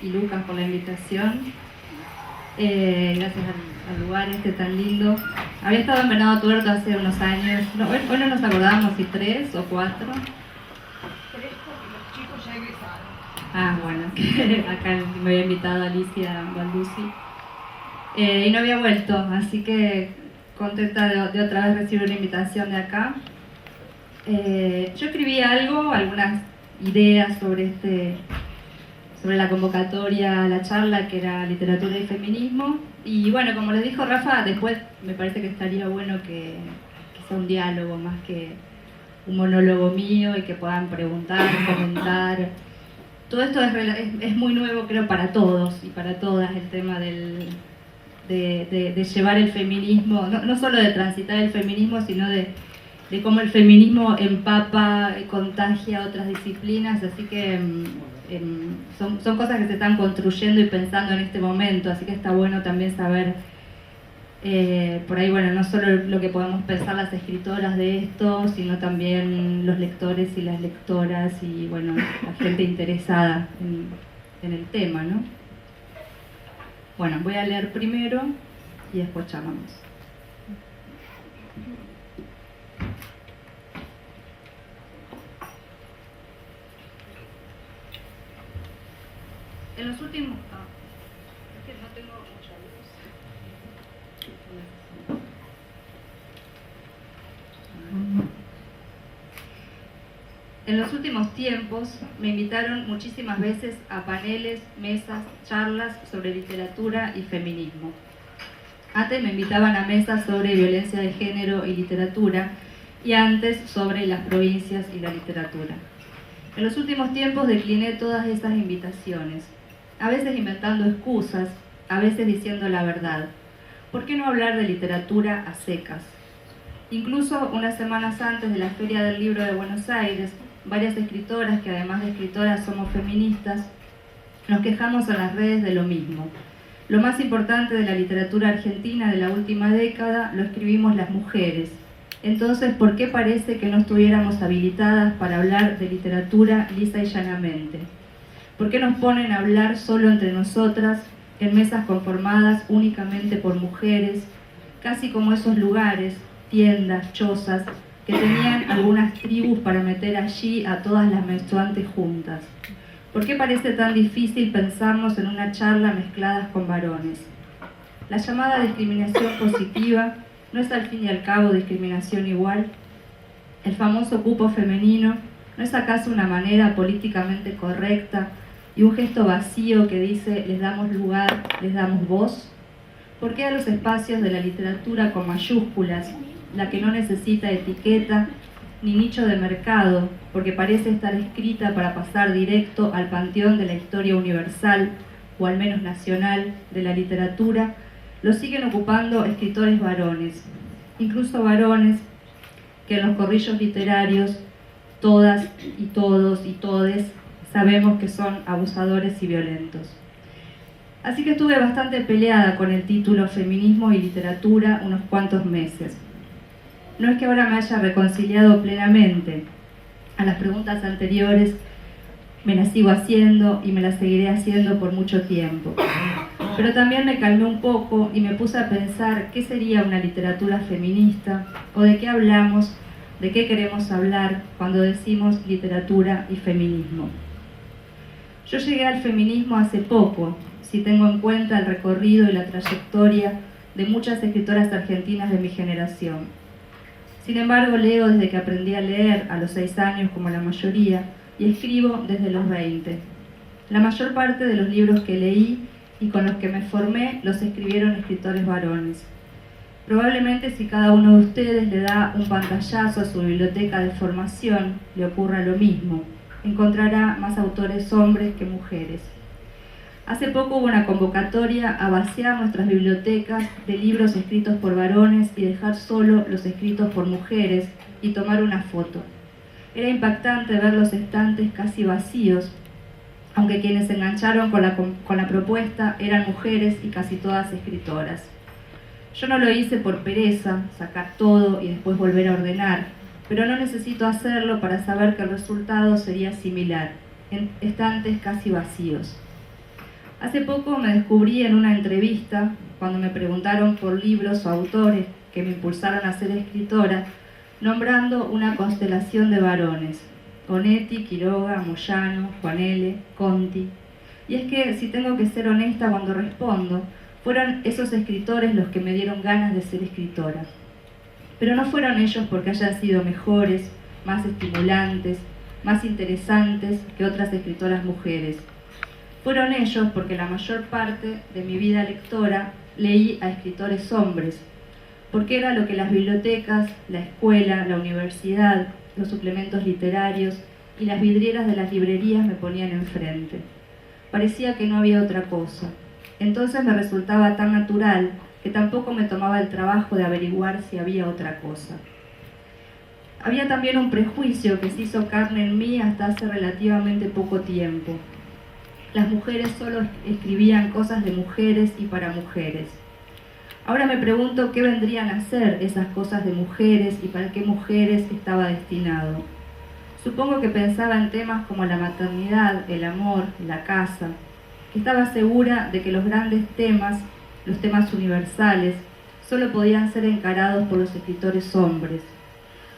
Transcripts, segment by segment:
y Lucas por la invitación. Gracias al lugar tan lindo. Había estado en Venado Tuerto hace unos años. No, hoy no nos acordábamos si 3 o 4. 3 porque los chicos ya egresaron. Ah, bueno, acá me había invitado Alicia Balduzzi. Y no había vuelto, así que contenta de otra vez recibir una invitación de acá. Yo escribí algunas ideas sobre la convocatoria a la charla, que era literatura y feminismo. Y bueno, como les dijo Rafa, después me parece que estaría bueno que sea un diálogo más que un monólogo mío, y que puedan preguntar, comentar. Todo esto es muy nuevo, creo, para todos y para todas, el tema de llevar el feminismo, no solo de transitar el feminismo, sino de cómo el feminismo empapa, contagia otras disciplinas. Así que son cosas que se están construyendo y pensando en este momento, así que está bueno también saber por ahí, bueno, no solo lo que podemos pensar las escritoras de esto, sino también los lectores y las lectoras y, bueno, la gente interesada en el tema, ¿no? Bueno, voy a leer primero y después charlamos. En los últimos... es que no tengo mucha luz. En los últimos tiempos me invitaron muchísimas veces a paneles, mesas, charlas sobre literatura y feminismo. Antes me invitaban a mesas sobre violencia de género y literatura, y antes sobre las provincias y la literatura. En los últimos tiempos decliné todas esas invitaciones, a veces inventando excusas, a veces diciendo la verdad. ¿Por qué no hablar de literatura a secas? Incluso unas semanas antes de la Feria del Libro de Buenos Aires, varias escritoras, que además de escritoras somos feministas, nos quejamos en las redes de lo mismo. Lo más importante de la literatura argentina de la última década lo escribimos las mujeres. Entonces, ¿por qué parece que no estuviéramos habilitadas para hablar de literatura lisa y llanamente? ¿Por qué nos ponen a hablar solo entre nosotras, en mesas conformadas únicamente por mujeres, casi como esos lugares, tiendas, chozas, que tenían algunas tribus para meter allí a todas las menstruantes juntas? ¿Por qué parece tan difícil pensarnos en una charla mezcladas con varones? La llamada discriminación positiva no es al fin y al cabo discriminación igual. El famoso cupo femenino no es acaso una manera políticamente correcta y un gesto vacío que dice les damos lugar, les damos voz. ¿Por qué a los espacios de la literatura con mayúsculas, la que no necesita etiqueta ni nicho de mercado, porque parece estar escrita para pasar directo al panteón de la historia universal, o al menos nacional, de la literatura, lo siguen ocupando escritores varones, incluso varones que en los corrillos literarios todas y todos y todes sabemos que son abusadores y violentos? Así que estuve bastante peleada con el título Feminismo y Literatura unos cuantos meses. No es que ahora me haya reconciliado plenamente. A las preguntas anteriores me las sigo haciendo y me las seguiré haciendo por mucho tiempo. Pero también me calmé un poco y me puse a pensar qué sería una literatura feminista, o de qué hablamos, de qué queremos hablar cuando decimos literatura y feminismo. Yo llegué al feminismo hace poco, si tengo en cuenta el recorrido y la trayectoria de muchas escritoras argentinas de mi generación. Sin embargo, leo desde que aprendí a leer, a los 6 años como la mayoría, y escribo desde los 20. La mayor parte de los libros que leí y con los que me formé los escribieron escritores varones. Probablemente si cada uno de ustedes le da un pantallazo a su biblioteca de formación, le ocurra lo mismo. Encontrará más autores hombres que mujeres. Hace poco hubo una convocatoria a vaciar nuestras bibliotecas de libros escritos por varones y dejar solo los escritos por mujeres y tomar una foto. Era impactante ver los estantes casi vacíos, aunque quienes se engancharon con la propuesta eran mujeres y casi todas escritoras. Yo no lo hice por pereza, sacar todo y después volver a ordenar, pero no necesito hacerlo para saber que el resultado sería similar, en estantes casi vacíos. Hace poco me descubrí en una entrevista, cuando me preguntaron por libros o autores que me impulsaron a ser escritora, nombrando una constelación de varones: Onetti, Quiroga, Moyano, Juan L., Conti. Y es que, si tengo que ser honesta cuando respondo, fueron esos escritores los que me dieron ganas de ser escritora. Pero no fueron ellos porque hayan sido mejores, más estimulantes, más interesantes que otras escritoras mujeres. Fueron ellos porque la mayor parte de mi vida lectora leí a escritores hombres, porque era lo que las bibliotecas, la escuela, la universidad, los suplementos literarios y las vidrieras de las librerías me ponían enfrente. Parecía que no había otra cosa. Entonces me resultaba tan natural que tampoco me tomaba el trabajo de averiguar si había otra cosa. Había también un prejuicio que se hizo carne en mí hasta hace relativamente poco tiempo. Las mujeres solo escribían cosas de mujeres y para mujeres. Ahora me pregunto qué vendrían a ser esas cosas de mujeres y para qué mujeres estaba destinado. Supongo que pensaba en temas como la maternidad, el amor, la casa. Estaba segura de que los grandes temas, los temas universales, solo podían ser encarados por los escritores hombres.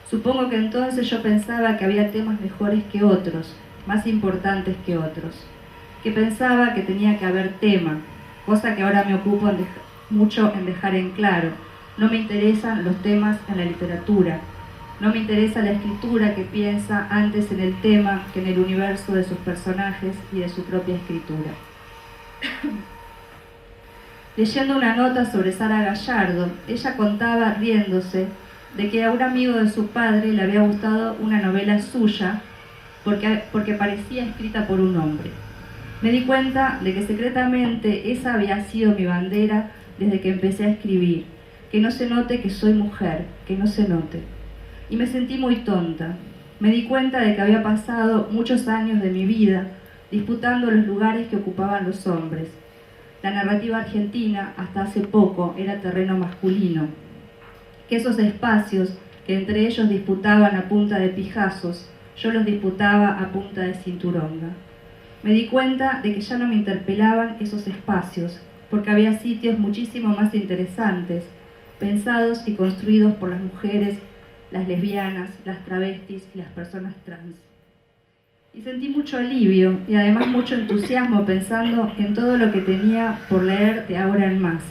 Supongo que entonces yo pensaba que había temas mejores que otros, más importantes que otros. Que pensaba que tenía que haber tema, cosa que ahora me ocupo mucho en dejar en claro. No me interesan los temas en la literatura. No me interesa la escritura que piensa antes en el tema que en el universo de sus personajes y de su propia escritura. Leyendo una nota sobre Sara Gallardo, ella contaba, riéndose, de que a un amigo de su padre le había gustado una novela suya porque parecía escrita por un hombre. Me di cuenta de que secretamente esa había sido mi bandera desde que empecé a escribir, que no se note que soy mujer, que no se note. Y me sentí muy tonta. Me di cuenta de que había pasado muchos años de mi vida disputando los lugares que ocupaban los hombres. La narrativa argentina, hasta hace poco, era terreno masculino. Que esos espacios que entre ellos disputaban a punta de pijazos, yo los disputaba a punta de cinturonga. Me di cuenta de que ya no me interpelaban esos espacios, porque había sitios muchísimo más interesantes, pensados y construidos por las mujeres, las lesbianas, las travestis y las personas trans. Y sentí mucho alivio y además mucho entusiasmo pensando en todo lo que tenía por leer de ahora en más.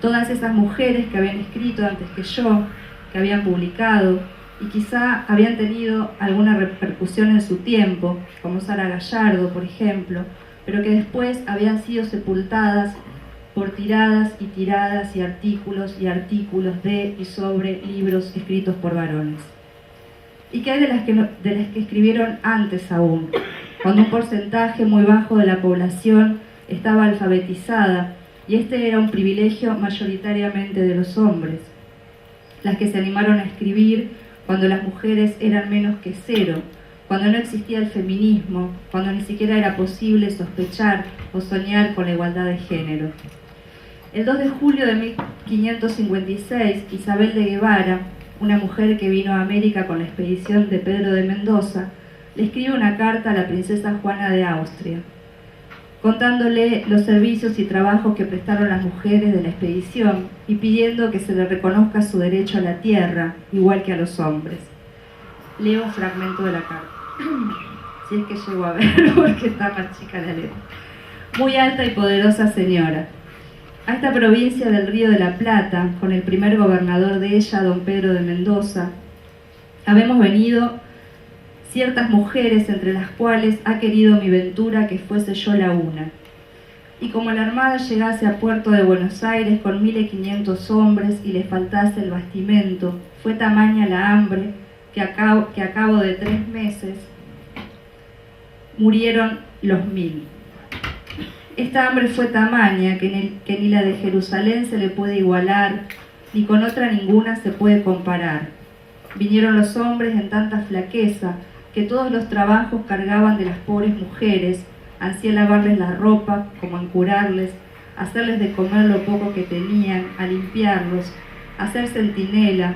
Todas esas mujeres que habían escrito antes que yo, que habían publicado, y quizá habían tenido alguna repercusión en su tiempo, como Sara Gallardo, por ejemplo, pero que después habían sido sepultadas por tiradas y artículos de y sobre libros escritos por varones. ¿Y qué hay de las que escribieron antes aún, cuando un porcentaje muy bajo de la población estaba alfabetizada y este era un privilegio mayoritariamente de los hombres? Las que se animaron a escribir cuando las mujeres eran menos que cero, cuando no existía el feminismo, cuando ni siquiera era posible sospechar o soñar con la igualdad de género. El 2 de julio de 1556, Isabel de Guevara, una mujer que vino a América con la expedición de Pedro de Mendoza, le escribe una carta a la princesa Juana de Austria, contándole los servicios y trabajos que prestaron las mujeres de la expedición y pidiendo que se le reconozca su derecho a la tierra, igual que a los hombres. Leo un fragmento de la carta, si es que llego a verlo porque está más chica la letra. Muy alta y poderosa señora, a esta provincia del Río de la Plata, con el primer gobernador de ella, don Pedro de Mendoza, habemos venido ciertas mujeres, entre las cuales ha querido mi ventura que fuese yo la una. Y como la armada llegase a Puerto de Buenos Aires con 1500 hombres y les faltase el bastimento, fue tamaña la hambre que a cabo de 3 meses murieron los 1000. Esta hambre fue tamaña que ni la de Jerusalén se le puede igualar, ni con otra ninguna se puede comparar. Vinieron los hombres en tanta flaqueza que todos los trabajos cargaban de las pobres mujeres, ansí a lavarles la ropa, como en curarles, hacerles de comer lo poco que tenían, a limpiarlos, hacer centinela,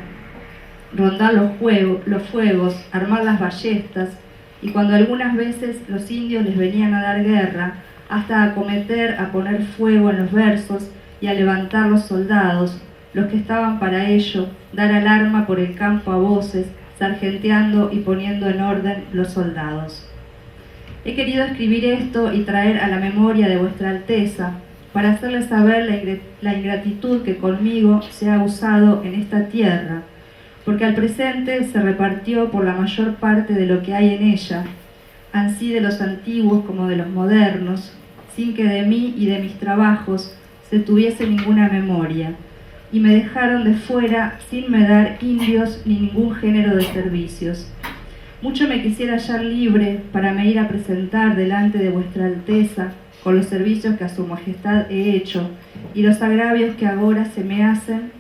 rondar los fuegos, armar las ballestas, y cuando algunas veces los indios les venían a dar guerra, hasta acometer a poner fuego en los versos y a levantar los soldados, los que estaban para ello, dar alarma por el campo a voces, sargenteando y poniendo en orden los soldados. He querido escribir esto y traer a la memoria de vuestra Alteza, para hacerles saber la ingratitud que conmigo se ha usado en esta tierra, porque al presente se repartió por la mayor parte de lo que hay en ella, ansí de los antiguos como de los modernos, sin que de mí y de mis trabajos se tuviese ninguna memoria, y me dejaron de fuera sin me dar indios ni ningún género de servicios. Mucho me quisiera hallar libre para me ir a presentar delante de vuestra Alteza con los servicios que a su majestad he hecho y los agravios que ahora se me hacen,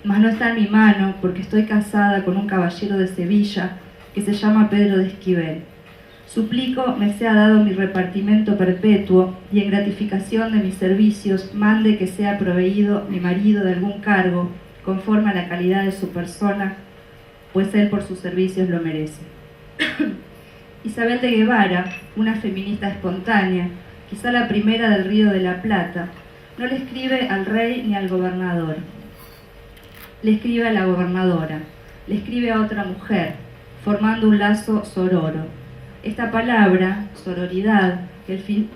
mas no está en mi mano porque estoy casada con un caballero de Sevilla que se llama Pedro de Esquivel. Suplico me sea dado mi repartimento perpetuo y en gratificación de mis servicios mande que sea proveído mi marido de algún cargo conforme a la calidad de su persona, pues él por sus servicios lo merece. Isabel de Guevara, una feminista espontánea, quizá la primera del Río de la Plata, no le escribe al rey ni al gobernador. Le escribe a la gobernadora, le escribe a otra mujer, formando un lazo sororo. Esta palabra, sororidad, que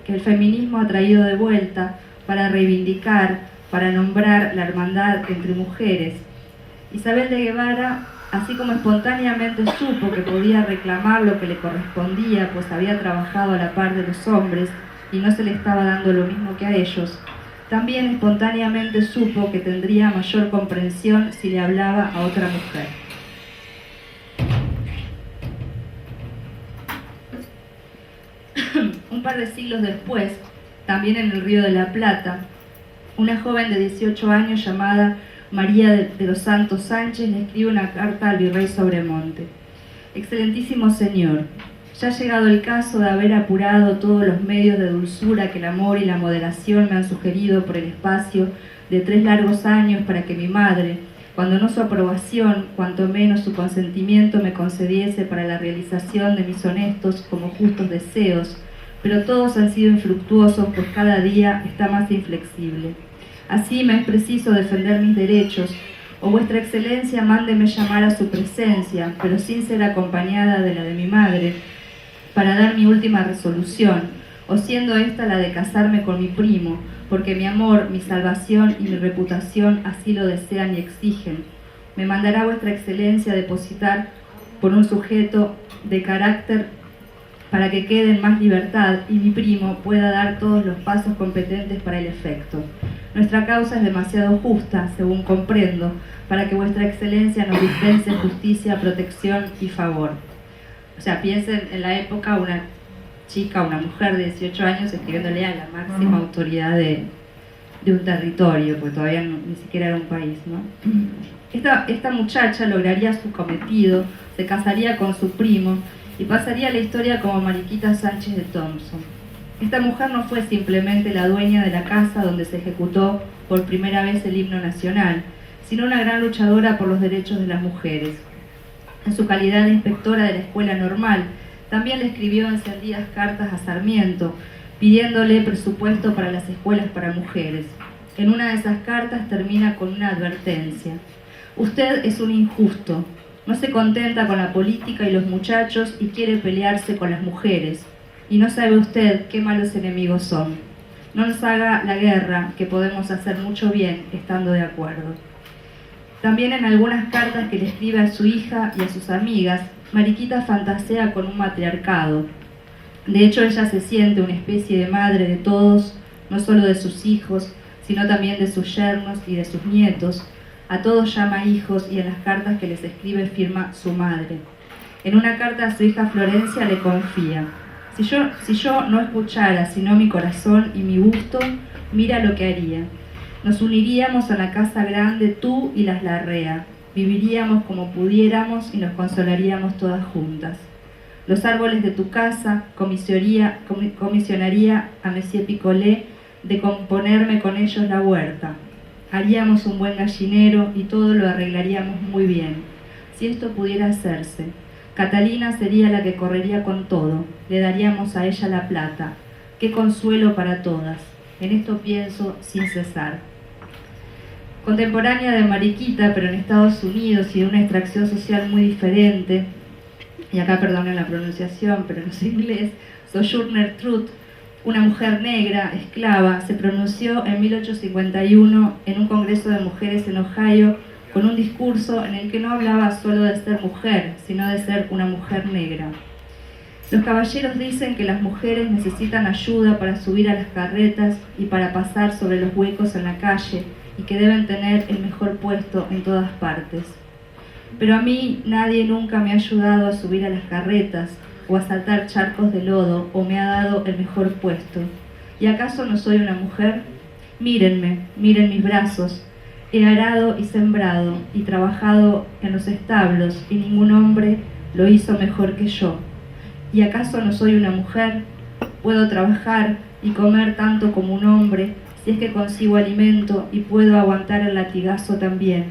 el feminismo ha traído de vuelta para reivindicar, para nombrar la hermandad entre mujeres. Isabel de Guevara, así como espontáneamente supo que podía reclamar lo que le correspondía, pues había trabajado a la par de los hombres y no se le estaba dando lo mismo que a ellos, también espontáneamente supo que tendría mayor comprensión si le hablaba a otra mujer. Un par de siglos después, también en el Río de la Plata, una joven de 18 años llamada María de los Santos Sánchez le escribe una carta al virrey Sobremonte. Excelentísimo señor, ya ha llegado el caso de haber apurado todos los medios de dulzura que el amor y la moderación me han sugerido por el espacio de 3 largos años para que mi madre, cuando no su aprobación, cuanto menos su consentimiento me concediese para la realización de mis honestos como justos deseos, pero todos han sido infructuosos, pues cada día está más inflexible. Así me es preciso defender mis derechos, o vuestra excelencia mándeme llamar a su presencia, pero sin ser acompañada de la de mi madre, para dar mi última resolución, o siendo esta la de casarme con mi primo, porque mi amor, mi salvación y mi reputación así lo desean y exigen. Me mandará vuestra excelencia depositar por un sujeto de carácter para que quede en más libertad y mi primo pueda dar todos los pasos competentes para el efecto. Nuestra causa es demasiado justa, según comprendo, para que vuestra excelencia nos dispense justicia, protección y favor. O sea, piensen en la época una chica, una mujer de 18 años escribiéndole a la máxima autoridad de un territorio, porque todavía ni siquiera era un país, ¿no? Esta muchacha lograría su cometido, se casaría con su primo y pasaría a la historia como Mariquita Sánchez de Thompson. Esta mujer no fue simplemente la dueña de la casa donde se ejecutó por primera vez el himno nacional, sino una gran luchadora por los derechos de las mujeres. En su calidad de inspectora de la escuela normal, también le escribió encendidas cartas a Sarmiento, pidiéndole presupuesto para las escuelas para mujeres. En una de esas cartas termina con una advertencia. Usted es un injusto, no se contenta con la política y los muchachos y quiere pelearse con las mujeres. Y no sabe usted qué malos enemigos son. No nos haga la guerra, que podemos hacer mucho bien estando de acuerdo. También en algunas cartas que le escribe a su hija y a sus amigas, Mariquita fantasea con un matriarcado. De hecho, ella se siente una especie de madre de todos, no solo de sus hijos, sino también de sus yernos y de sus nietos. A todos llama hijos y en las cartas que les escribe firma su madre. En una carta a su hija Florencia le confía: si yo no escuchara sino mi corazón y mi gusto, mira lo que haría. Nos uniríamos a la casa grande tú y las Larrea, viviríamos como pudiéramos y nos consolaríamos todas juntas. Los árboles de tu casa comisionaría a Monsieur Picolet de componerme con ellos la huerta. Haríamos un buen gallinero y todo lo arreglaríamos muy bien. Si esto pudiera hacerse, Catalina sería la que correría con todo, le daríamos a ella la plata. Qué consuelo para todas. En esto pienso sin cesar. Contemporánea de Mariquita, pero en Estados Unidos y de una extracción social muy diferente, y acá perdonen la pronunciación, pero no sé inglés, Sojourner Truth, una mujer negra, esclava, se pronunció en 1851 en un congreso de mujeres en Ohio con un discurso en el que no hablaba solo de ser mujer, sino de ser una mujer negra. Los caballeros dicen que las mujeres necesitan ayuda para subir a las carretas y para pasar sobre los huecos en la calle y que deben tener el mejor puesto en todas partes. Pero a mí nadie nunca me ha ayudado a subir a las carretas o a saltar charcos de lodo o me ha dado el mejor puesto. ¿Y acaso no soy una mujer? Mírenme, miren mis brazos. He arado y sembrado y trabajado en los establos y ningún hombre lo hizo mejor que yo. ¿Y acaso no soy una mujer? Puedo trabajar y comer tanto como un hombre si es que consigo alimento y puedo aguantar el latigazo también.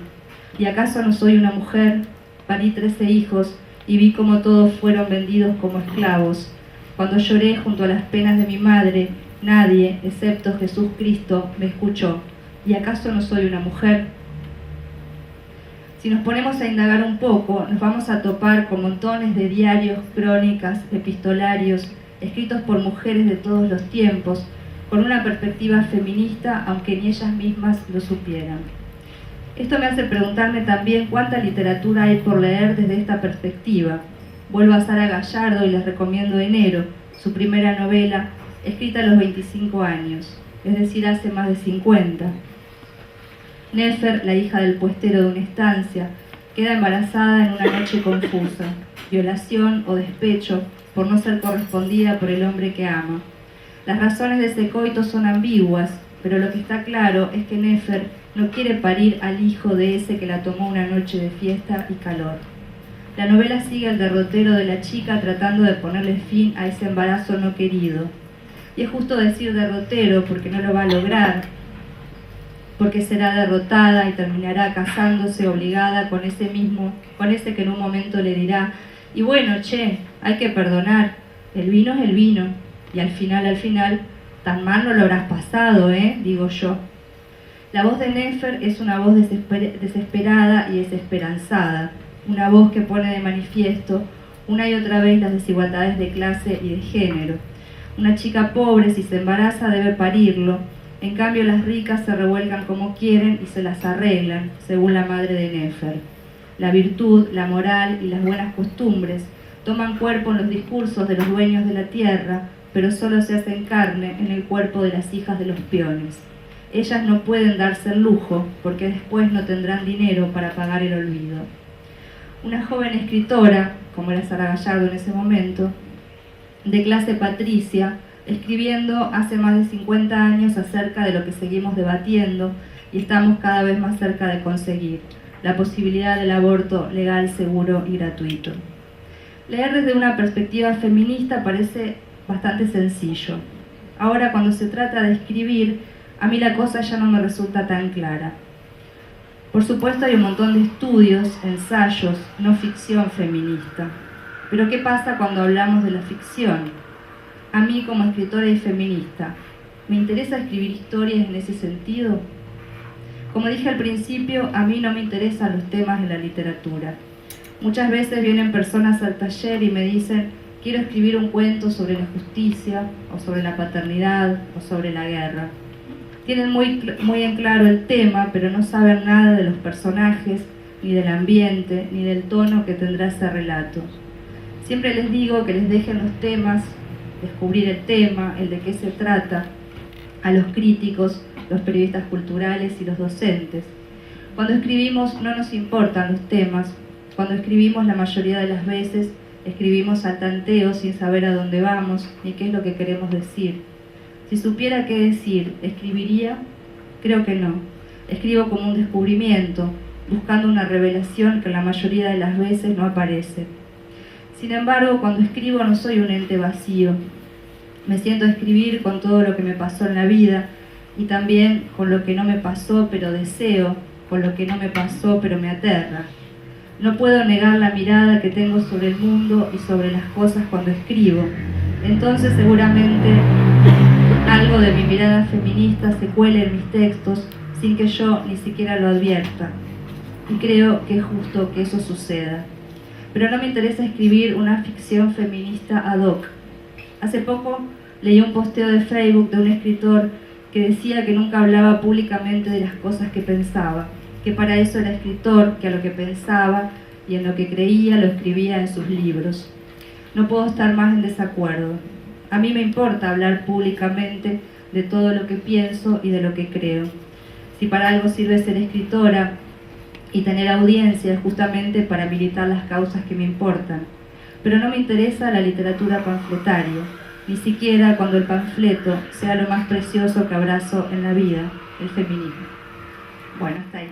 ¿Y acaso no soy una mujer? Parí 13 hijos y vi cómo todos fueron vendidos como esclavos. Cuando lloré junto a las penas de mi madre, nadie, excepto Jesús Cristo, me escuchó. ¿Y acaso no soy una mujer? Si nos ponemos a indagar un poco, nos vamos a topar con montones de diarios, crónicas, epistolarios, escritos por mujeres de todos los tiempos, con una perspectiva feminista, aunque ni ellas mismas lo supieran. Esto me hace preguntarme también cuánta literatura hay por leer desde esta perspectiva. Vuelvo a Sara Gallardo y les recomiendo Enero, su primera novela, escrita a los 25 años, es decir, hace más de 50. Nefer, la hija del puestero de una estancia, queda embarazada en una noche confusa, violación o despecho por no ser correspondida por el hombre que ama. Las razones de ese coito son ambiguas, pero lo que está claro es que Nefer no quiere parir al hijo de ese que la tomó una noche de fiesta y calor. La novela sigue el derrotero de la chica tratando de ponerle fin a ese embarazo no querido. Y es justo decir derrotero porque no lo va a lograr, porque será derrotada y terminará casándose obligada con ese que en un momento le dirá, y bueno, che, hay que perdonar, el vino es el vino, y al final, tan mal no lo habrás pasado, digo yo. La voz de Nefer es una voz desesperada y desesperanzada, una voz que pone de manifiesto una y otra vez las desigualdades de clase y de género. Una chica pobre, si se embaraza, debe parirlo. En cambio, las ricas se revuelcan como quieren y se las arreglan, según la madre de Nefer. La virtud, la moral y las buenas costumbres toman cuerpo en los discursos de los dueños de la tierra, pero solo se hacen carne en el cuerpo de las hijas de los peones. Ellas no pueden darse el lujo, porque después no tendrán dinero para pagar el olvido. Una joven escritora, como era Sara Gallardo en ese momento, de clase patricia, escribiendo hace más de 50 años acerca de lo que seguimos debatiendo y estamos cada vez más cerca de conseguir, la posibilidad del aborto legal, seguro y gratuito. Leer desde una perspectiva feminista parece bastante sencillo. Ahora, cuando se trata de escribir, a mí la cosa ya no me resulta tan clara. Por supuesto, hay un montón de estudios, ensayos, no ficción feminista. Pero ¿qué pasa cuando hablamos de la ficción? A mí, como escritora y feminista, ¿me interesa escribir historias en ese sentido? Como dije al principio, a mí no me interesan los temas de la literatura. Muchas veces vienen personas al taller y me dicen, quiero escribir un cuento sobre la justicia, o sobre la paternidad, o sobre la guerra. Tienen muy en claro el tema, pero no saben nada de los personajes, ni del ambiente, ni del tono que tendrá ese relato. Siempre les digo que les dejen los temas, descubrir el tema, el de qué se trata, a los críticos, los periodistas culturales y los docentes. Cuando escribimos no nos importan los temas. Cuando escribimos, la mayoría de las veces escribimos al tanteo sin saber a dónde vamos ni qué es lo que queremos decir. Si supiera qué decir, ¿escribiría? Creo que no. Escribo como un descubrimiento, buscando una revelación que la mayoría de las veces no aparece. Sin embargo, cuando escribo no soy un ente vacío. Me siento a escribir con todo lo que me pasó en la vida y también con lo que no me pasó pero deseo, con lo que no me pasó pero me aterra. No puedo negar la mirada que tengo sobre el mundo y sobre las cosas cuando escribo. Entonces seguramente algo de mi mirada feminista se cuele en mis textos sin que yo ni siquiera lo advierta. Y creo que es justo que eso suceda. Pero no me interesa escribir una ficción feminista ad hoc. Hace poco leí un posteo de Facebook de un escritor que decía que nunca hablaba públicamente de las cosas que pensaba, que para eso era escritor, que a lo que pensaba y en lo que creía lo escribía en sus libros. No puedo estar más en desacuerdo. A mí me importa hablar públicamente de todo lo que pienso y de lo que creo. Si para algo sirve ser escritora y tener audiencia es justamente para militar las causas que me importan. Pero no me interesa la literatura panfletaria, ni siquiera cuando el panfleto sea lo más precioso que abrazo en la vida, el feminismo. Bueno, hasta ahí.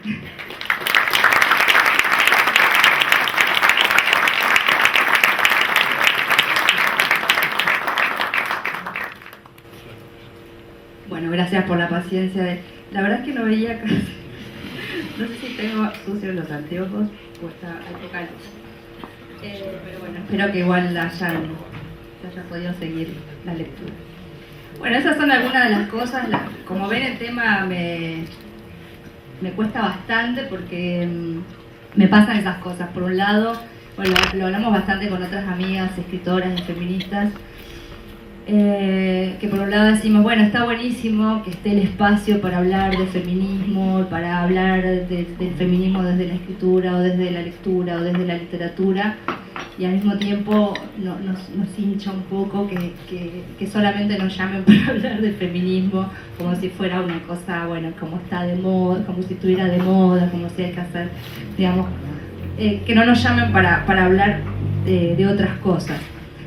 Bueno, gracias por la paciencia. La verdad es que no veía casi. No sé si tengo sucios los anteojos o está hay poca luz. Pero bueno, espero que igual haya podido seguir la lectura. Bueno, esas son algunas de las cosas. Como ven, el tema me cuesta bastante porque me pasan esas cosas. Por un lado, bueno, lo hablamos bastante con otras amigas, escritoras y feministas, que por un lado decimos, bueno, está buenísimo que esté el espacio para hablar de feminismo, para hablar del feminismo desde la escritura o desde la lectura o desde la literatura, y al mismo tiempo nos hincha un poco que solamente nos llamen para hablar de feminismo como si fuera una cosa, bueno, como está de moda, como si estuviera de moda, como si hay que hacer, digamos, que no nos llamen para hablar de otras cosas.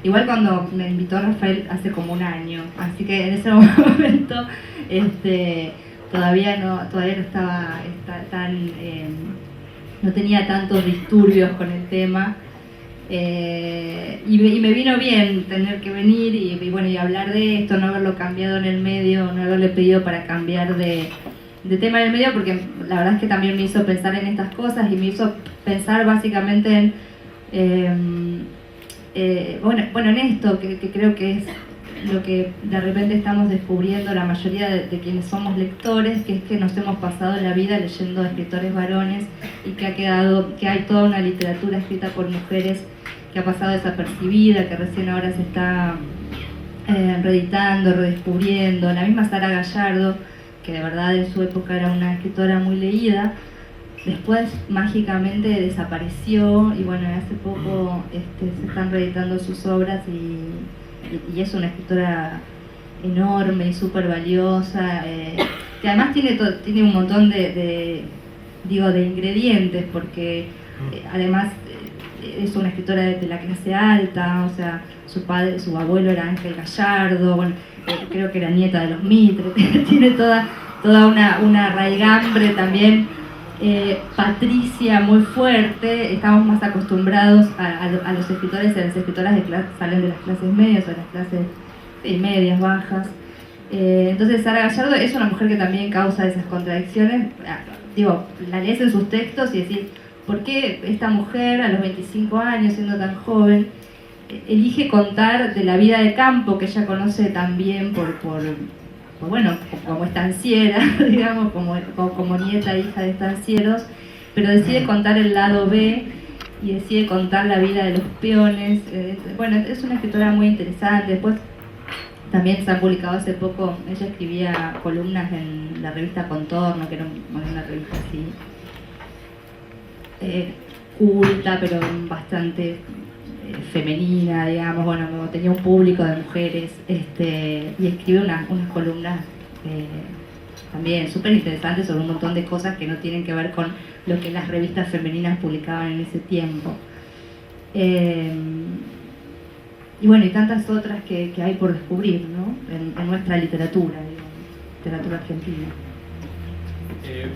Igual cuando me invitó Rafael hace como un año, así que en ese momento todavía no estaba tan, no tenía tantos disturbios con el tema, y me vino bien tener que venir y bueno, y hablar de esto, no haberlo cambiado en el medio, no haberle pedido para cambiar de tema en el medio, porque la verdad es que también me hizo pensar en estas cosas y me hizo pensar básicamente en bueno, en esto que creo que es lo que de repente estamos descubriendo la mayoría de quienes somos lectores, que es que nos hemos pasado la vida leyendo escritores varones y que hay toda una literatura escrita por mujeres que ha pasado desapercibida, que recién ahora se está reeditando, redescubriendo. La misma Sara Gallardo, que de verdad en su época era una escritora muy leída, después mágicamente desapareció y bueno, hace poco se están reeditando sus obras y es una escritora enorme y súper valiosa, que además tiene un montón de ingredientes, porque además es una escritora de la clase alta, o sea, su abuelo era Ángel Gallardo, bueno, creo que era nieta de los Mitre, tiene toda una raigambre también. Patricia muy fuerte. Estamos más acostumbrados a los escritores y a las escritoras salen de las clases medias o de las clases medias, bajas. Entonces Sara Gallardo es una mujer que también causa esas contradicciones. La lees en sus textos y decís, ¿por qué esta mujer a los 25 años, siendo tan joven, elige contar de la vida de campo que ella conoce tan bien bueno, como estanciera, digamos, como nieta e hija de estancieros, pero decide contar el lado B y decide contar la vida de los peones. Bueno, es una escritora muy interesante. Después también se ha publicado hace poco, ella escribía columnas en la revista Contorno, que era una revista así culta, pero bastante femenina, digamos, bueno, tenía un público de mujeres, y escribe unas columnas también súper interesantes sobre un montón de cosas que no tienen que ver con lo que las revistas femeninas publicaban en ese tiempo. Y bueno, y tantas otras que hay por descubrir, ¿no? En nuestra literatura, digamos, literatura argentina.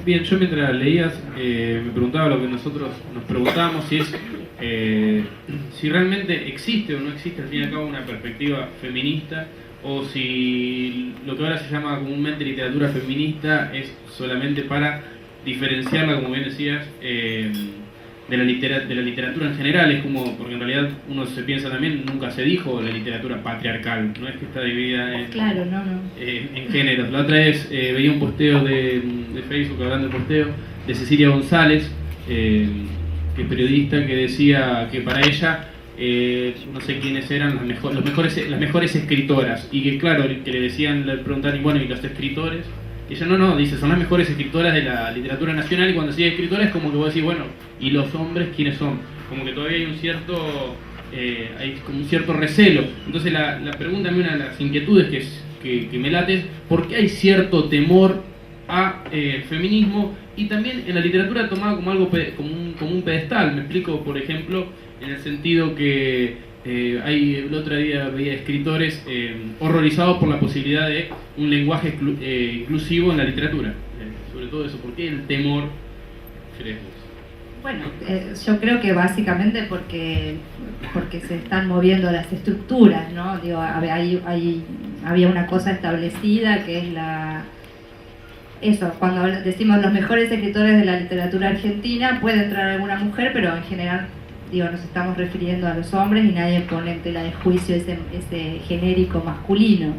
Bien, yo mientras leías me preguntaba lo que nosotros nos preguntábamos, si realmente existe o no existe al fin y al cabo una perspectiva feminista, o si lo que ahora se llama comúnmente literatura feminista es solamente para diferenciarla, como bien decías, de la literatura en general, es como, porque en realidad uno se piensa también, nunca se dijo la literatura patriarcal, no es que está dividida en, claro, no. en géneros. La otra vez veía un posteo de Facebook, hablando de posteo, de Cecilia González, que es periodista, que decía que para ella, no sé quiénes eran las mejores escritoras, y que claro, que le preguntaban, y bueno, ¿y los escritores? Y ella no, dice, son las mejores escritoras de la literatura nacional, y cuando sigue escritora es como que vos decís, bueno, ¿y los hombres quiénes son? Como que todavía hay como un cierto recelo. Entonces la pregunta, una de las inquietudes que me late es, ¿por qué hay cierto temor a feminismo? Y también en la literatura tomada como algo como un pedestal. Me explico, por ejemplo, en el sentido que el otro día veía escritores horrorizados por la posibilidad de un lenguaje inclusivo en la literatura. Sobre todo eso, ¿por qué el temor? ¿Crees vos? Bueno, yo creo que básicamente porque se están moviendo las estructuras, ¿no? Digo, había una cosa establecida que es eso, cuando decimos los mejores escritores de la literatura argentina, puede entrar alguna mujer, pero en general, digo, nos estamos refiriendo a los hombres y nadie pone en tela de juicio ese genérico masculino.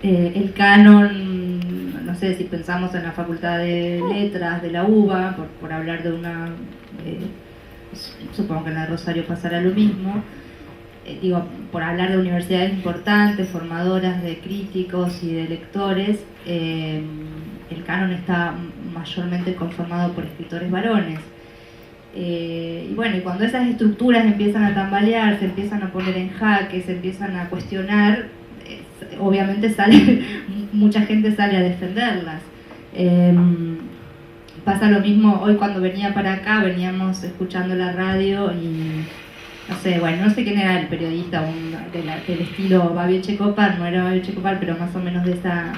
El canon, no sé si pensamos en la Facultad de Letras de la UBA, por hablar de una, supongo que en la de Rosario pasará lo mismo, digo, por hablar de universidades importantes, formadoras de críticos y de lectores, el canon está mayormente conformado por escritores varones. Y bueno, y cuando esas estructuras empiezan a tambalear, se empiezan a poner en jaque, se empiezan a cuestionar, obviamente mucha gente sale a defenderlas. Pasa lo mismo, hoy cuando venía para acá, veníamos escuchando la radio y no sé quién era el periodista del estilo Babi Echecopar, no era Babi Echecopar, pero más o menos de esa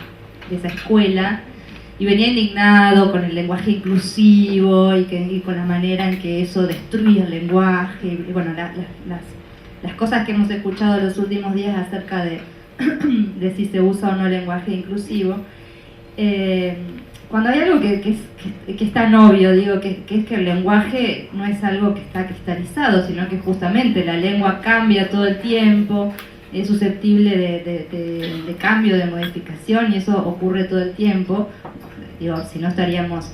escuela, y venía indignado con el lenguaje inclusivo y con la manera en que eso destruye el lenguaje, y bueno, las cosas que hemos escuchado los últimos días acerca de si se usa o no lenguaje inclusivo. Cuando hay algo que es tan obvio, digo, que es que el lenguaje no es algo que está cristalizado, sino que justamente la lengua cambia todo el tiempo, es susceptible de cambio, de modificación, y eso ocurre todo el tiempo. Digo, si no seguiríamos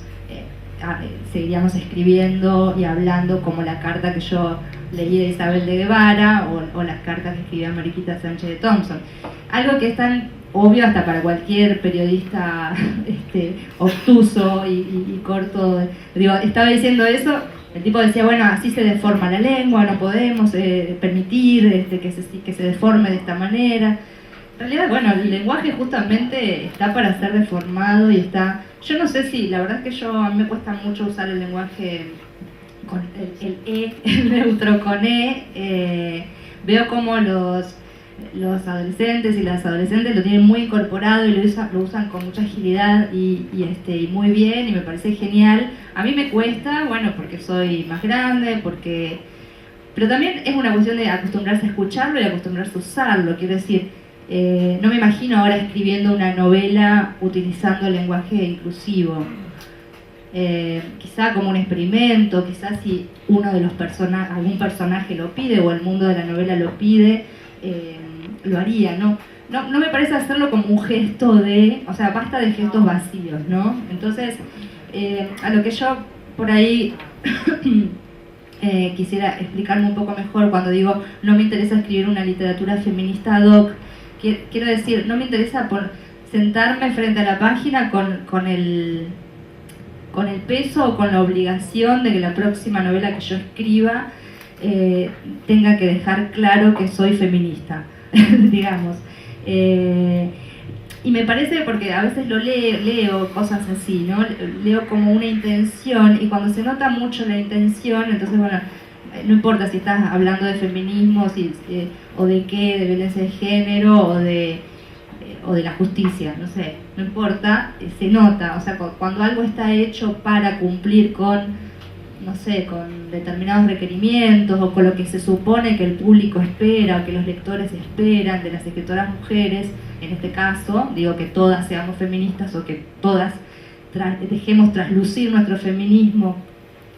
escribiendo y hablando como la carta que yo leí de Isabel de Guevara o las cartas que escribía Mariquita Sánchez de Thompson. Algo que es tan obvio hasta para cualquier periodista obtuso y corto. Digo, estaba diciendo eso, el tipo decía, bueno, así se deforma la lengua, no podemos permitir que se deforme de esta manera. En realidad, bueno, el lenguaje justamente está para ser deformado y está... Yo no sé si, la verdad es que a mí me cuesta mucho usar el lenguaje con el neutro con veo como los adolescentes y las adolescentes lo tienen muy incorporado y lo usan con mucha agilidad y muy bien, y me parece genial. A mí me cuesta, bueno, porque soy más grande, pero también es una cuestión de acostumbrarse a escucharlo y acostumbrarse a usarlo. Quiero decir, no me imagino ahora escribiendo una novela utilizando el lenguaje inclusivo. Quizá como un experimento, quizás si uno de los algún personaje lo pide o el mundo de la novela lo pide, lo haría, ¿no? No me parece hacerlo como un gesto basta de gestos vacíos, ¿no? Entonces, a lo que yo por ahí quisiera explicarme un poco mejor cuando digo no me interesa escribir una literatura feminista ad hoc, quiero decir, no me interesa por sentarme frente a la página con el peso o con la obligación de que la próxima novela que yo escriba tenga que dejar claro que soy feminista, digamos. Y me parece, porque a veces leo cosas así, ¿no? Leo como una intención, y cuando se nota mucho la intención, entonces, bueno, no importa si estás hablando de feminismo, o de qué, de violencia de género, o de la justicia, no sé, no importa, se nota, o sea, cuando algo está hecho para cumplir con determinados requerimientos, o con lo que se supone que el público espera, o que los lectores esperan de las escritoras mujeres, en este caso, digo que todas seamos feministas, o que todas dejemos traslucir nuestro feminismo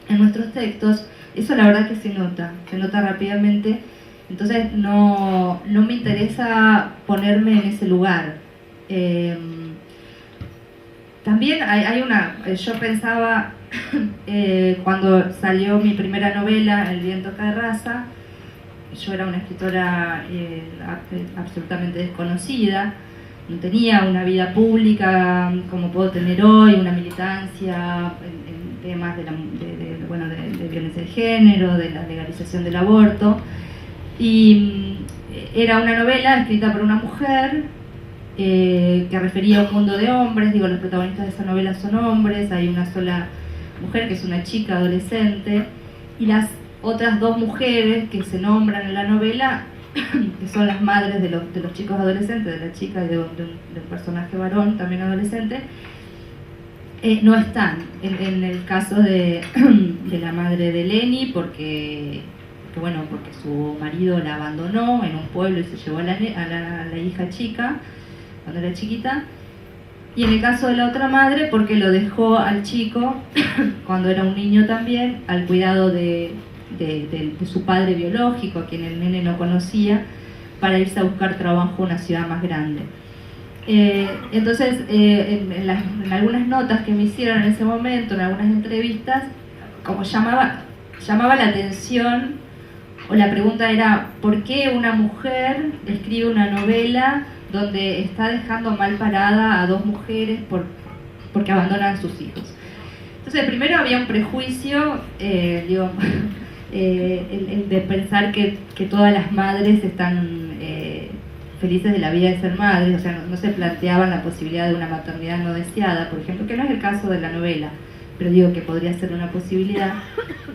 en nuestros textos, eso la verdad que se nota rápidamente. Entonces no me interesa ponerme en ese lugar. También yo pensaba, cuando salió mi primera novela, El viento cae raza, yo era una escritora absolutamente desconocida, no tenía una vida pública como puedo tener hoy, una militancia en temas de violencia de género, de la legalización del aborto, y era una novela escrita por una mujer que refería a un mundo de hombres. Digo, los protagonistas de esa novela son hombres, hay una sola mujer que es una chica adolescente, y las otras dos mujeres que se nombran en la novela, que son las madres de los chicos adolescentes, de la chica y de un personaje varón también adolescente, no están en el caso de la madre de Leni, porque su marido la abandonó en un pueblo y se llevó a la hija chica cuando era chiquita, y en el caso de la otra madre porque lo dejó al chico cuando era un niño también al cuidado de su padre biológico, a quien el nene no conocía, para irse a buscar trabajo a una ciudad más grande. Entonces, en algunas notas que me hicieron en ese momento, en algunas entrevistas, como llamaba la atención, o la pregunta era, ¿por qué una mujer escribe una novela donde está dejando mal parada a dos mujeres porque abandonan a sus hijos? Entonces, primero había un prejuicio, el de pensar que todas las madres están felices de la vida de ser madres, o sea, no se planteaban la posibilidad de una maternidad no deseada, por ejemplo, que no es el caso de la novela, pero digo que podría ser una posibilidad.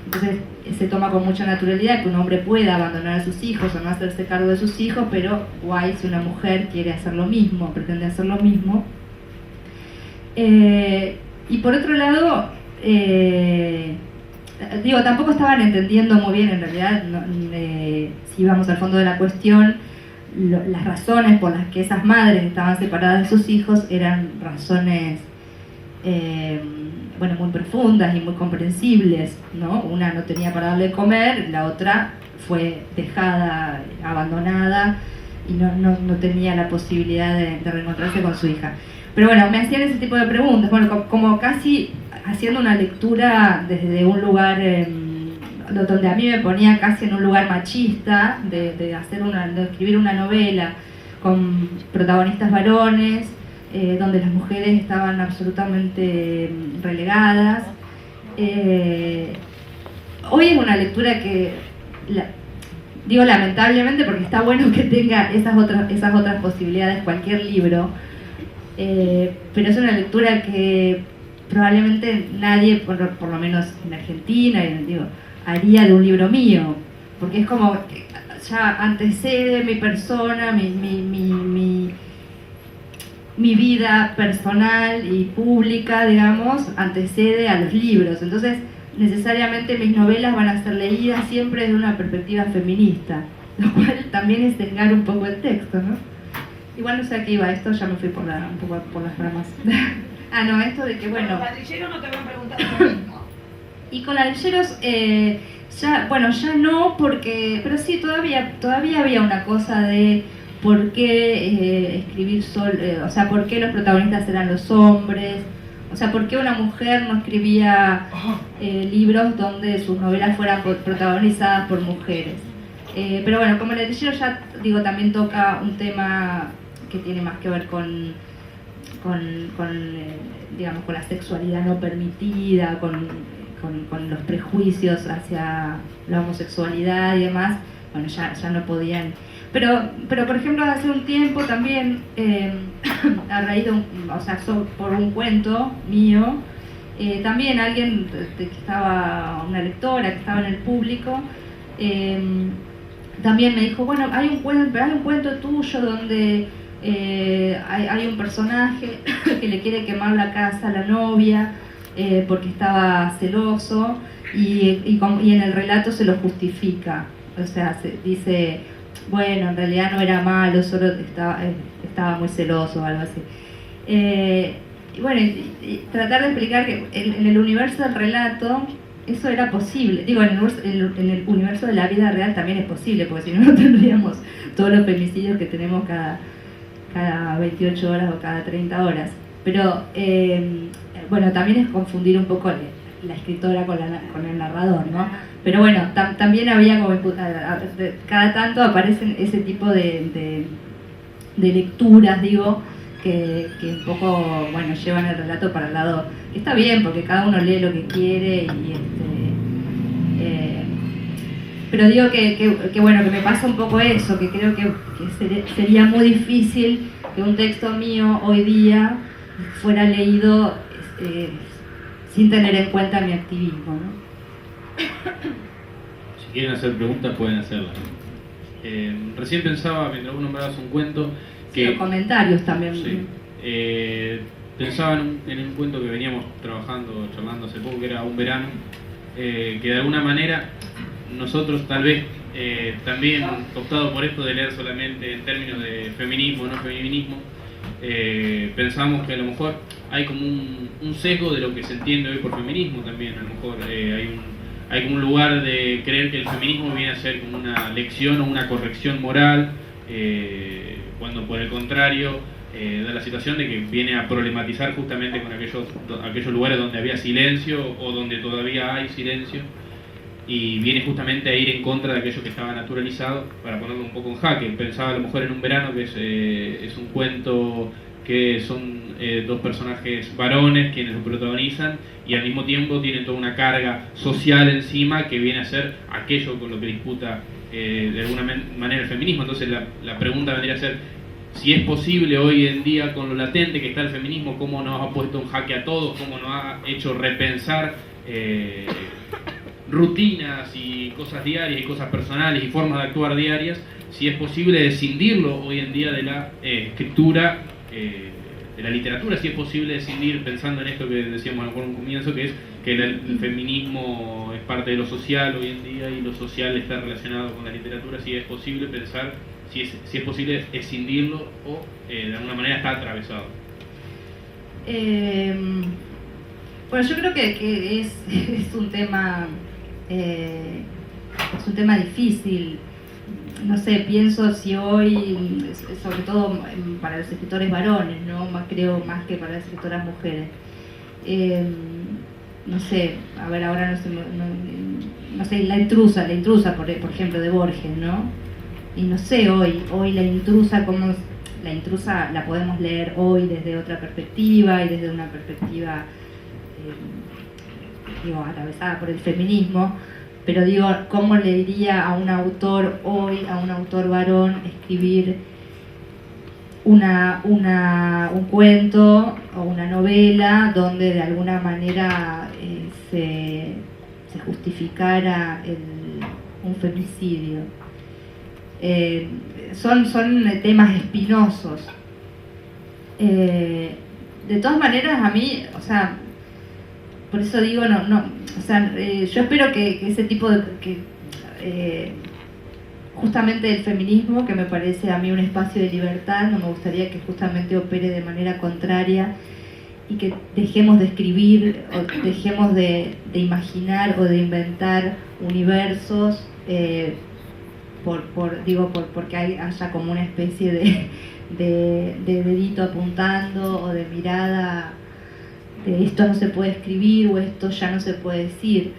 Entonces se toma con mucha naturalidad que un hombre pueda abandonar a sus hijos o no hacerse cargo de sus hijos, pero guay si una mujer quiere hacer lo mismo, pretende hacer lo mismo. Y por otro lado, tampoco estaban entendiendo muy bien en realidad, si vamos al fondo de la cuestión, las razones por las que esas madres estaban separadas de sus hijos eran razones muy profundas y muy comprensibles, ¿no? Una no tenía para darle de comer, la otra fue dejada, abandonada y no tenía la posibilidad de reencontrarse con su hija. Pero bueno, me hacían ese tipo de preguntas, como casi haciendo una lectura desde un lugar donde a mí me ponía casi en un lugar machista, de escribir una novela con protagonistas varones, donde las mujeres estaban absolutamente relegadas. Hoy es una lectura que, digo lamentablemente porque está bueno que tenga esas otras posibilidades cualquier libro, pero es una lectura que probablemente nadie, por lo menos en Argentina, haría de un libro mío, porque es como que ya antecede mi persona, mi vida personal y pública, digamos, antecede a los libros. Entonces, necesariamente mis novelas van a ser leídas siempre desde una perspectiva feminista, lo cual también es sesgar un poco el texto, ¿no? Igual no sé a qué iba esto, ya me fui un poco por las ramas. Esto de que, bueno... Con los ladrilleros no te habían preguntado lo mismo. Y con ladrilleros, ya no, pero sí, todavía había una cosa de por qué escribir por qué los protagonistas eran los hombres, o sea, por qué una mujer no escribía libros donde sus novelas fueran protagonizadas por mujeres. Pero bueno, como ladrillero ya también toca un tema que tiene más que ver con la sexualidad no permitida, con los prejuicios hacia la homosexualidad y demás. Bueno, ya no podían. Pero por ejemplo, hace un tiempo también, a raíz de por un cuento mío, también alguien una lectora que estaba en el público, también me dijo, bueno, hay un cuento tuyo donde hay un personaje que le quiere quemar la casa a la novia porque estaba celoso y en el relato se lo justifica, o sea, dice, bueno, en realidad no era malo, solo estaba muy celoso o algo así. y bueno, y tratar de explicar que en el universo del relato eso era posible. Digo, en el universo de la vida real también es posible, porque si no, no tendríamos todos los femicidios que tenemos cada 28 horas o cada 30 horas. Pero, bueno, también es confundir un poco la escritora con el narrador, ¿no? Pero bueno, también había como... cada tanto aparecen ese tipo de lecturas, digo, que un poco, bueno, llevan el relato para el lado... Está bien, porque cada uno lee lo que quiere y pero digo que bueno, que me pasa un poco eso, que creo que sería muy difícil que un texto mío hoy día fuera leído sin tener en cuenta mi activismo, ¿no? Si quieren hacer preguntas pueden hacerlas. Recién pensaba, mientras vos nombrabas un cuento, que... Los comentarios también. Sí. Pensaba en un cuento que veníamos charlando hace poco, que era Un verano, que de alguna manera nosotros tal vez también optado por esto de leer solamente en términos de feminismo, no feminismo, pensamos que a lo mejor hay como un sesgo de lo que se entiende hoy por feminismo también. A lo mejor hay como un lugar de creer que el feminismo viene a ser como una lección o una corrección moral, cuando por el contrario da la situación de que viene a problematizar justamente con aquellos lugares donde había silencio o donde todavía hay silencio, y viene justamente a ir en contra de aquello que estaba naturalizado, para ponerlo un poco en jaque. Pensaba a lo mejor en Un verano, que es un cuento que son dos personajes varones quienes lo protagonizan, y al mismo tiempo tienen toda una carga social encima que viene a ser aquello con lo que disputa de alguna manera el feminismo. Entonces la pregunta vendría a ser si es posible hoy en día, con lo latente que está el feminismo, cómo nos ha puesto en jaque a todos, cómo nos ha hecho repensar rutinas y cosas diarias y cosas personales y formas de actuar diarias, si es posible escindirlo hoy en día de la escritura, de la literatura, si es posible escindir, pensando en esto que decíamos a un comienzo, que es que el feminismo es parte de lo social hoy en día y lo social está relacionado con la literatura, si es posible pensar, si es posible escindirlo o de alguna manera está atravesado. Bueno, yo creo que es un tema difícil. No sé, pienso si hoy, sobre todo para los escritores varones, ¿no? Creo más que para las escritoras mujeres. No sé, a ver, ahora no sé, la intrusa, por ejemplo, de Borges, ¿no? Y no sé hoy la intrusa, cómo la intrusa la podemos leer hoy desde otra perspectiva y desde una perspectiva atravesada por el feminismo, pero digo, ¿cómo le diría a un autor hoy, a un autor varón, escribir un cuento o una novela donde de alguna manera se justificara un femicidio? Son temas espinosos. De todas maneras, a mí, o sea, por eso digo, yo espero que ese tipo justamente el feminismo, que me parece a mí un espacio de libertad, no me gustaría que justamente opere de manera contraria y que dejemos de escribir o dejemos de imaginar o de inventar universos porque haya como una especie de dedito apuntando o de mirada de esto no se puede escribir o esto ya no se puede decir,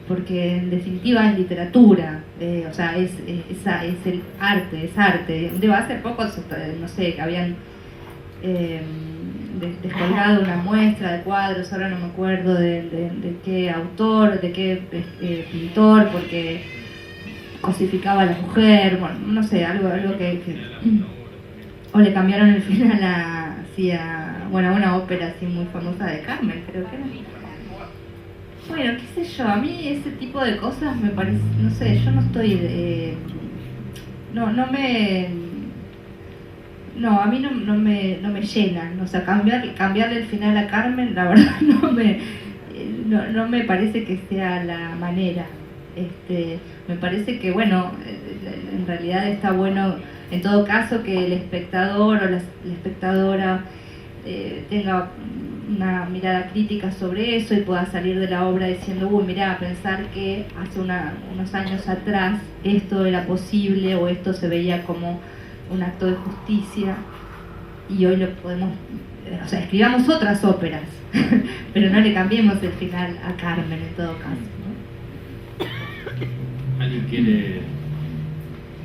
porque en definitiva es literatura, o sea, es el arte, es arte. Hace poco, no sé, que habían descolgado una muestra de cuadros, ahora no me acuerdo de qué autor, de qué pintor, porque cosificaba a la mujer, bueno, no sé, algo que o le cambiaron el final a una ópera así muy famosa de Carmen, creo que era. Bueno, qué sé yo, a mí ese tipo de cosas me parece, no sé, yo no estoy a mí no me llenan, o sea, cambiarle el final a Carmen, la verdad no me parece que sea la manera. Me parece que, bueno, en realidad está bueno en todo caso que el espectador o la espectadora tenga una mirada crítica sobre eso y pueda salir de la obra diciendo, uy, mirá, pensar que hace unos años atrás esto era posible o esto se veía como un acto de justicia y hoy lo podemos, o sea, escribamos otras óperas, pero no le cambiemos el final a Carmen en todo caso, ¿no? ¿Alguien quiere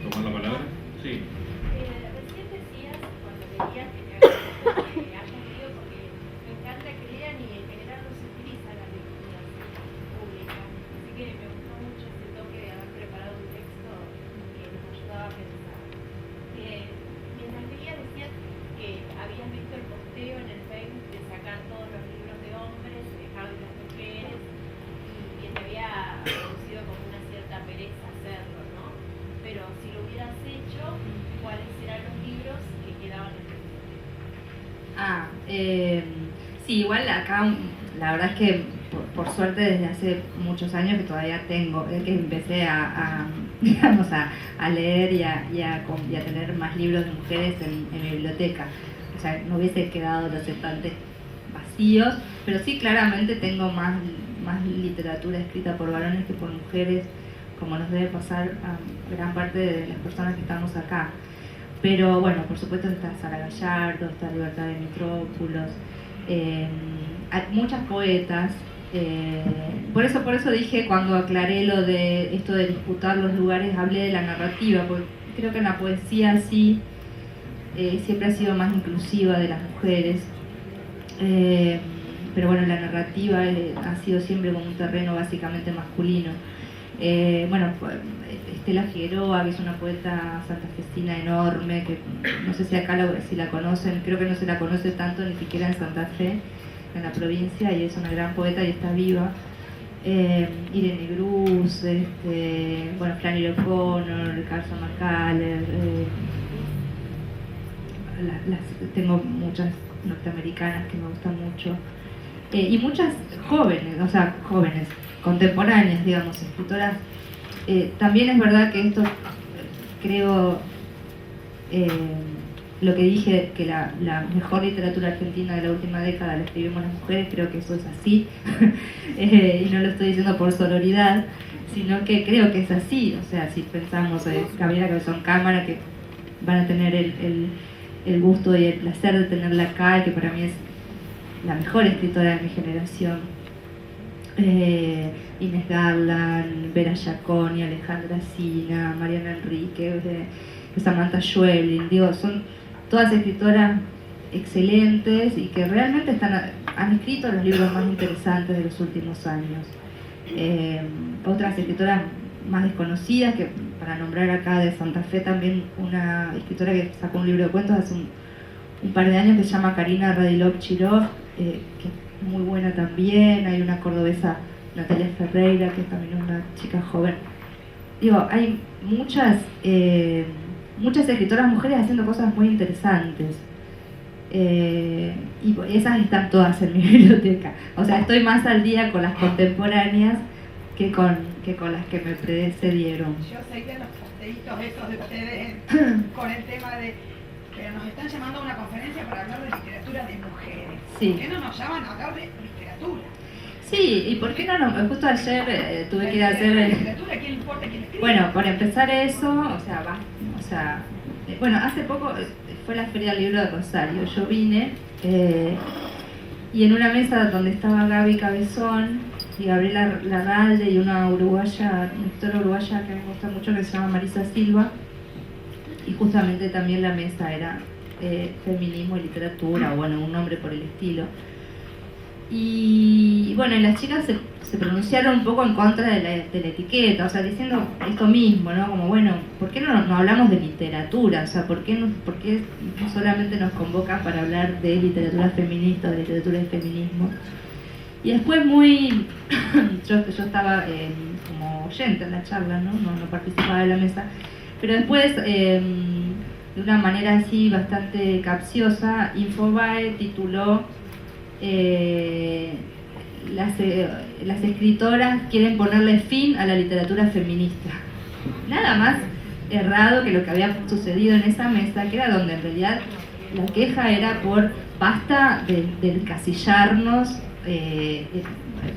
tomar la palabra? Sí. Recién decías, cuando leías, que has leído, porque me encanta que lean y en general no se utiliza la lectura pública. Así que me gustó mucho ese toque de haber preparado un texto que nos ayudaba a pensar. Mientras leías decías que habías visto el posteo en el Facebook de sacar todos los libros de hombres, dejar de las mujeres, y que te había producido como una cierta pereza hacerlo, ¿no? Pero si lo hubieras hecho, ¿cuáles eran los libros que quedaban en el Sí, igual acá la verdad es que por suerte desde hace muchos años que todavía tengo, que empecé digamos, a leer y a tener más libros de mujeres en mi biblioteca. O sea, no hubiese quedado los estantes vacíos, pero sí claramente tengo más literatura escrita por varones que por mujeres, como nos debe pasar a gran parte de las personas que estamos acá. Pero bueno, por supuesto está Sara Gallardo, está Libertad de Mitrópolos, hay muchas poetas. Por eso dije, cuando aclaré lo de esto de disputar los lugares, hablé de la narrativa, porque creo que en la poesía sí siempre ha sido más inclusiva de las mujeres. Pero bueno, la narrativa ha sido siempre como un terreno básicamente masculino. Bueno, Estela Figueroa, que es una poeta santafesina enorme, que no sé si acá si la conocen, creo que no se la conoce tanto ni siquiera en Santa Fe, en la provincia, y es una gran poeta y está viva. Irene Grus, bueno, Flannery O'Connor, Carson McCullers, tengo muchas norteamericanas que me gustan mucho, y muchas jóvenes, o sea, jóvenes, contemporáneas, digamos, escritoras. También es verdad que esto, creo, lo que dije, que la mejor literatura argentina de la última década la escribimos las mujeres, creo que eso es así, y no lo estoy diciendo por sororidad, sino que creo que es así. O sea, si pensamos en Gabriela Cabezón Cámara, que van a tener el gusto y el placer de tenerla acá, y que para mí es la mejor escritora de mi generación, Inés Garland, Vera Giaconi, Alejandra Sina, Mariana Enrique, Samantha Schweblin, digo, son todas escritoras excelentes y que realmente han escrito los libros más interesantes de los últimos años. Otras escritoras más desconocidas, que para nombrar acá de Santa Fe también una escritora que sacó un libro de cuentos hace un par de años que se llama Karina Radilov-Chirov, que es muy buena también. Hay una cordobesa, Natalia Ferreira, que también es una chica joven. Digo, hay muchas escritoras mujeres haciendo cosas muy interesantes. Y esas están todas en mi biblioteca. O sea, estoy más al día con las contemporáneas que con las que me precedieron. Yo sé que los posteitos esos de ustedes con el tema de... Pero nos están llamando a una conferencia para hablar de literatura de mujeres. Sí. ¿Por qué no nos llaman a hablar de literatura? Sí, ¿y por qué no? Justo ayer tuve que ir a hacer... ¿Literatura? ¿Quién importa quién escribe? Bueno, por empezar eso, bueno, hace poco fue la Feria del Libro de Rosario. Yo vine y en una mesa donde estaba Gaby Cabezón y Gabriela Larralde y una escritora uruguaya que me gusta mucho, que se llama Marisa Silva, y justamente también la mesa era feminismo y literatura, o bueno, un nombre por el estilo. Y bueno, y las chicas se pronunciaron un poco en contra de la etiqueta, o sea, diciendo esto mismo, ¿no? Como, bueno, ¿por qué no hablamos de literatura? O sea, ¿por qué solamente nos convocan para hablar de literatura feminista o de literatura de feminismo? Y después yo estaba como oyente en la charla, ¿no? No participaba de la mesa, pero después, de una manera así bastante capciosa, Infobae tituló las escritoras quieren ponerle fin a la literatura feminista. Nada más errado que lo que había sucedido en esa mesa, que era donde en realidad la queja era por basta de encasillarnos,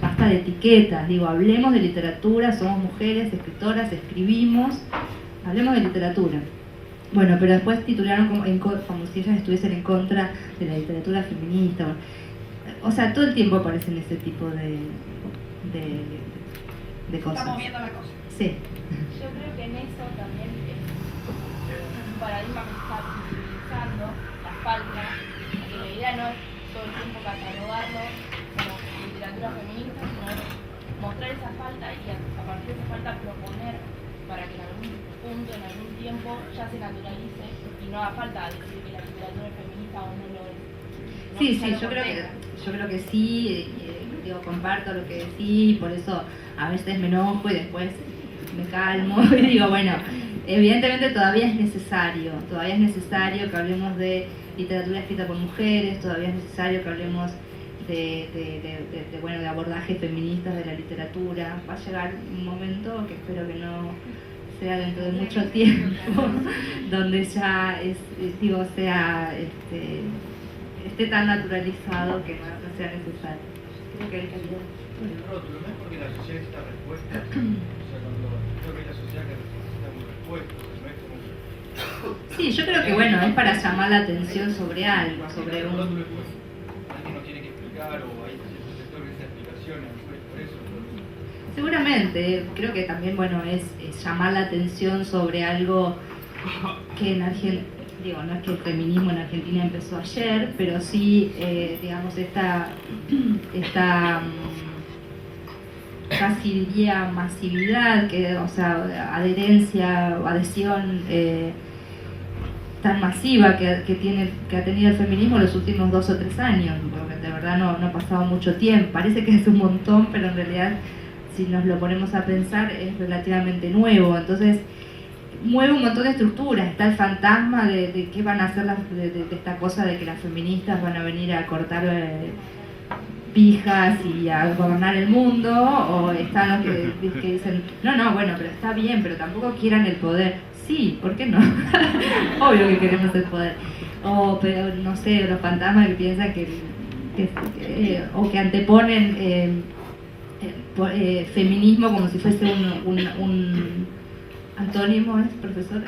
basta de etiquetas, digo, hablemos de literatura, somos mujeres, escritoras, escribimos, hablemos de literatura. Bueno, pero después titularon como si ellas estuviesen en contra de la literatura feminista. O sea, todo el tiempo aparecen ese tipo de cosas. Está moviendo la cosa. Sí. Yo creo que en eso también es un paradigma que se está utilizando, la falta, que la idea no es todo el tiempo catalogarlo como literatura feminista, sino mostrar esa falta y a partir de esa falta proponer para que en algún punto, en algún tiempo, ya se naturalice y no haga falta decir que la literatura es feminista o no lo es. ¿No? Sí, Ya sí, lo yo creo que sí, digo, comparto lo que decís, por eso a veces me enojo y después me calmo y digo, bueno, evidentemente todavía es necesario que hablemos de literatura escrita por mujeres, todavía es necesario que hablemos de abordajes feministas de la literatura. Va a llegar un momento que espero que no sea dentro de mucho tiempo, donde ya esté tan naturalizado que no sea necesario. Creo que hay calidad. El rótulo no es porque la sociedad necesita respuesta, o sea, cuando creo que es la sociedad que necesita una respuesta, no es como... Sí, yo creo que bueno, es para llamar la atención sobre algo, sobre el un... rótulo es alguien nos tiene que explicar o hay cierto sector que necesita explicaciones, por eso el rótulo. Seguramente, creo que también bueno es llamar la atención sobre algo que en Argentina, digo, no es que el feminismo en Argentina empezó ayer, pero sí, digamos, esta casi diría masividad, o sea, adherencia o adhesión tan masiva que ha tenido el feminismo en los últimos 2 o 3 años, porque de verdad no ha pasado mucho tiempo. Parece que es un montón, pero en realidad, si nos lo ponemos a pensar, es relativamente nuevo. Entonces, mueve un montón de estructuras. Está el fantasma de qué van a hacer de esta cosa de que las feministas van a venir a cortar pijas y a gobernar el mundo, o están los que dicen, no, bueno, pero está bien, pero tampoco quieran el poder. Sí, ¿por qué no? Obvio que queremos el poder. Pero no sé, los fantasmas que piensan o que anteponen feminismo como si fuese un antónimo, ¿es, profesora?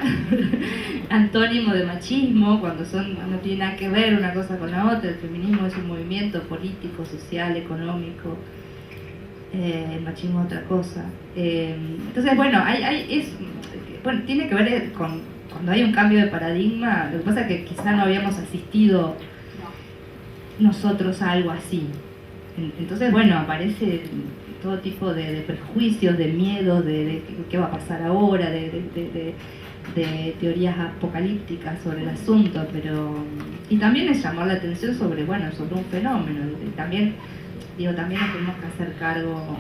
Antónimo de machismo, cuando no tiene nada que ver una cosa con la otra. El feminismo es un movimiento político, social, económico, el machismo es otra cosa. Entonces, bueno, tiene que ver con cuando hay un cambio de paradigma. Lo que pasa es que quizá no habíamos asistido nosotros a algo así. Entonces, bueno, aparece todo tipo de prejuicios, de miedos, de qué va a pasar ahora, de teorías apocalípticas sobre el asunto, y también es llamar la atención sobre un fenómeno. También nos tenemos que hacer cargo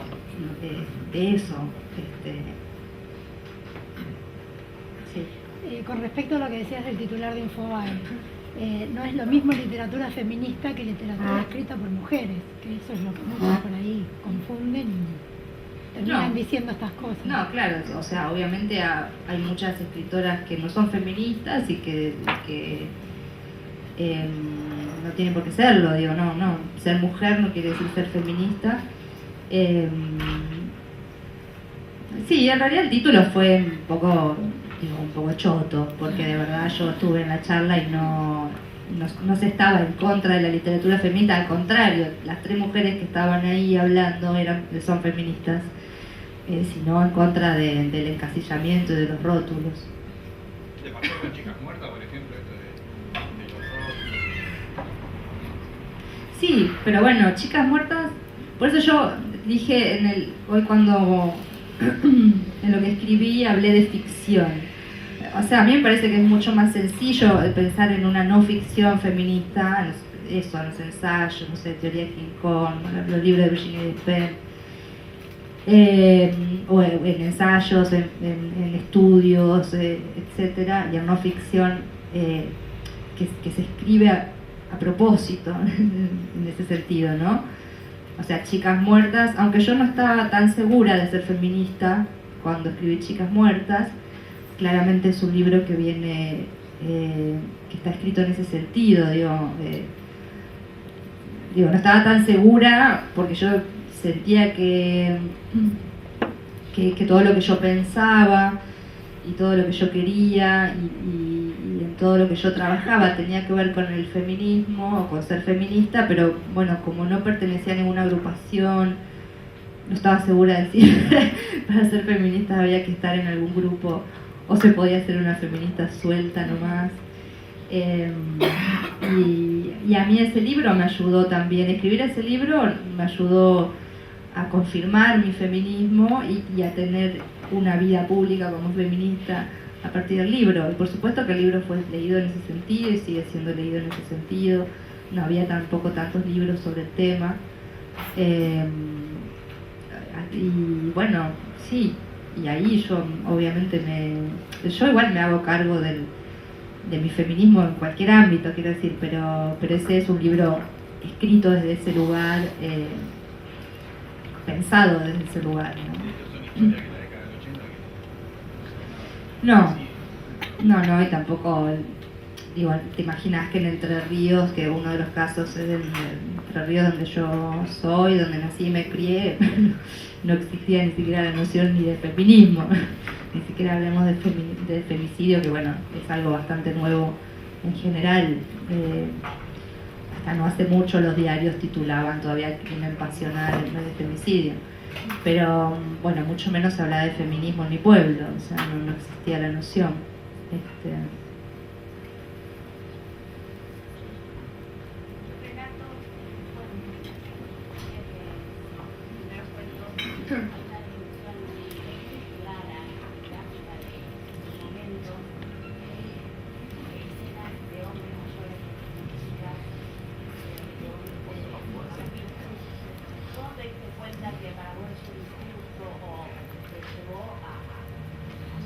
de eso. Sí. Con respecto a lo que decías del titular de Infobae, no es lo mismo literatura feminista que literatura escrita por mujeres, que eso es lo que muchos por ahí confunden y terminan diciendo estas cosas. No, claro, o sea, obviamente hay muchas escritoras que no son feministas y que no tienen por qué serlo, digo, no, ser mujer no quiere decir ser feminista. Sí, en realidad el título fue un poco choto, porque de verdad yo estuve en la charla y no se estaba en contra de la literatura feminista, al contrario, las 3 mujeres que estaban ahí hablando son feministas, sino en contra del encasillamiento y de los rótulos. ¿Le pasó con Chicas Muertas, por ejemplo, esto de los rótulos? Sí, pero bueno, Chicas Muertas, por eso yo dije hoy cuando en lo que escribí hablé de ficción. O sea, a mí me parece que es mucho más sencillo pensar en una no ficción feminista, los ensayos, no sé, Teoría de King Kong, los libros de Virginia Despentes, o en ensayos, en estudios, etcétera, y en no ficción que se escribe a propósito, en ese sentido, ¿no? O sea, Chicas Muertas, aunque yo no estaba tan segura de ser feminista cuando escribí Chicas Muertas, claramente es un libro que viene que está escrito en ese sentido, no estaba tan segura porque yo sentía que todo lo que yo pensaba y todo lo que yo quería y en todo lo que yo trabajaba tenía que ver con el feminismo o con ser feminista, pero bueno, como no pertenecía a ninguna agrupación, no estaba segura de si para ser feminista había que estar en algún grupo o se podía ser una feminista suelta nomás. Y a mí ese libro me ayudó también, escribir ese libro me ayudó a confirmar mi feminismo y a tener una vida pública como feminista a partir del libro. Y por supuesto que el libro fue leído en ese sentido y sigue siendo leído en ese sentido. No había tampoco tantos libros sobre el tema. Y bueno, sí, y ahí yo obviamente yo igual me hago cargo de mi feminismo en cualquier ámbito, quiero decir, pero ese es un libro escrito desde ese lugar, pensado desde ese lugar, ¿no? No, y tampoco, digo, te imaginas que en Entre Ríos, que uno de los casos es el Entre Ríos donde yo soy, donde nací y me crié, no existía ni siquiera la noción ni de feminismo, ni siquiera hablemos de femicidio, que bueno, es algo bastante nuevo en general. Hasta no hace mucho los diarios titulaban todavía crimen pasional en vez de femicidio. Pero bueno, mucho menos se hablaba de feminismo en mi pueblo, o sea, no existía la noción. Relato, primer cuento, una dimensión muy clara, gráfica de momentos, escenas de hombres mayores de la ¿Cómo te diste cuenta que para vos es un discurso o te llevó a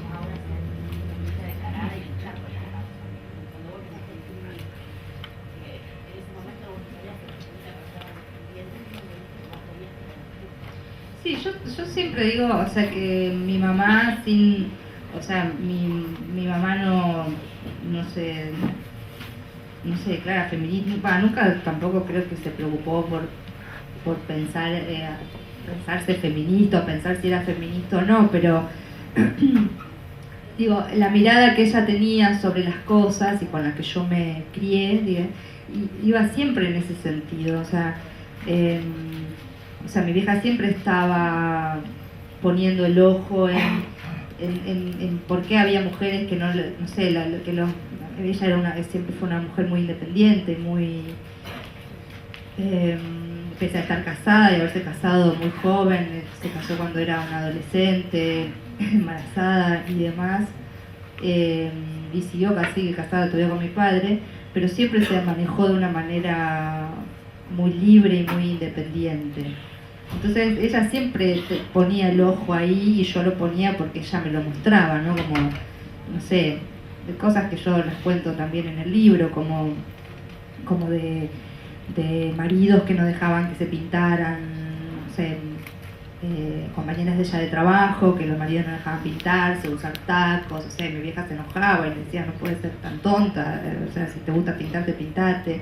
ahora ser feminista declarada y luchar por esta causa? Cuando vos empezaste a escribir, en ese momento vos sabías que la feminista estaba defendiendo y vos podías tener un discurso. Sí, yo siempre digo, o sea, que mi mamá mi mamá no se declara feminista, nunca tampoco creo que se preocupó por pensarse feminista o pensar si era feminista o no, pero digo, la mirada que ella tenía sobre las cosas y con la que yo me crié, iba siempre en ese sentido, o sea, mi vieja siempre estaba poniendo el ojo en por qué había mujeres que ella siempre fue una mujer muy independiente, muy pese a estar casada y haberse casado muy joven, se casó cuando era una adolescente, embarazada y demás, y siguió casi casada todavía con mi padre, pero siempre se manejó de una manera muy libre y muy independiente. Entonces ella siempre ponía el ojo ahí y yo lo ponía porque ella me lo mostraba, ¿no? Como, no sé, de cosas que yo las cuento también en el libro, como de maridos que no dejaban que se pintaran, no sé, compañeras de ella de trabajo, que los maridos no dejaban pintarse, usar tacos, o sea, mi vieja se enojaba y le decía, no puedes ser tan tonta, o sea, si te gusta pintarte, pintate.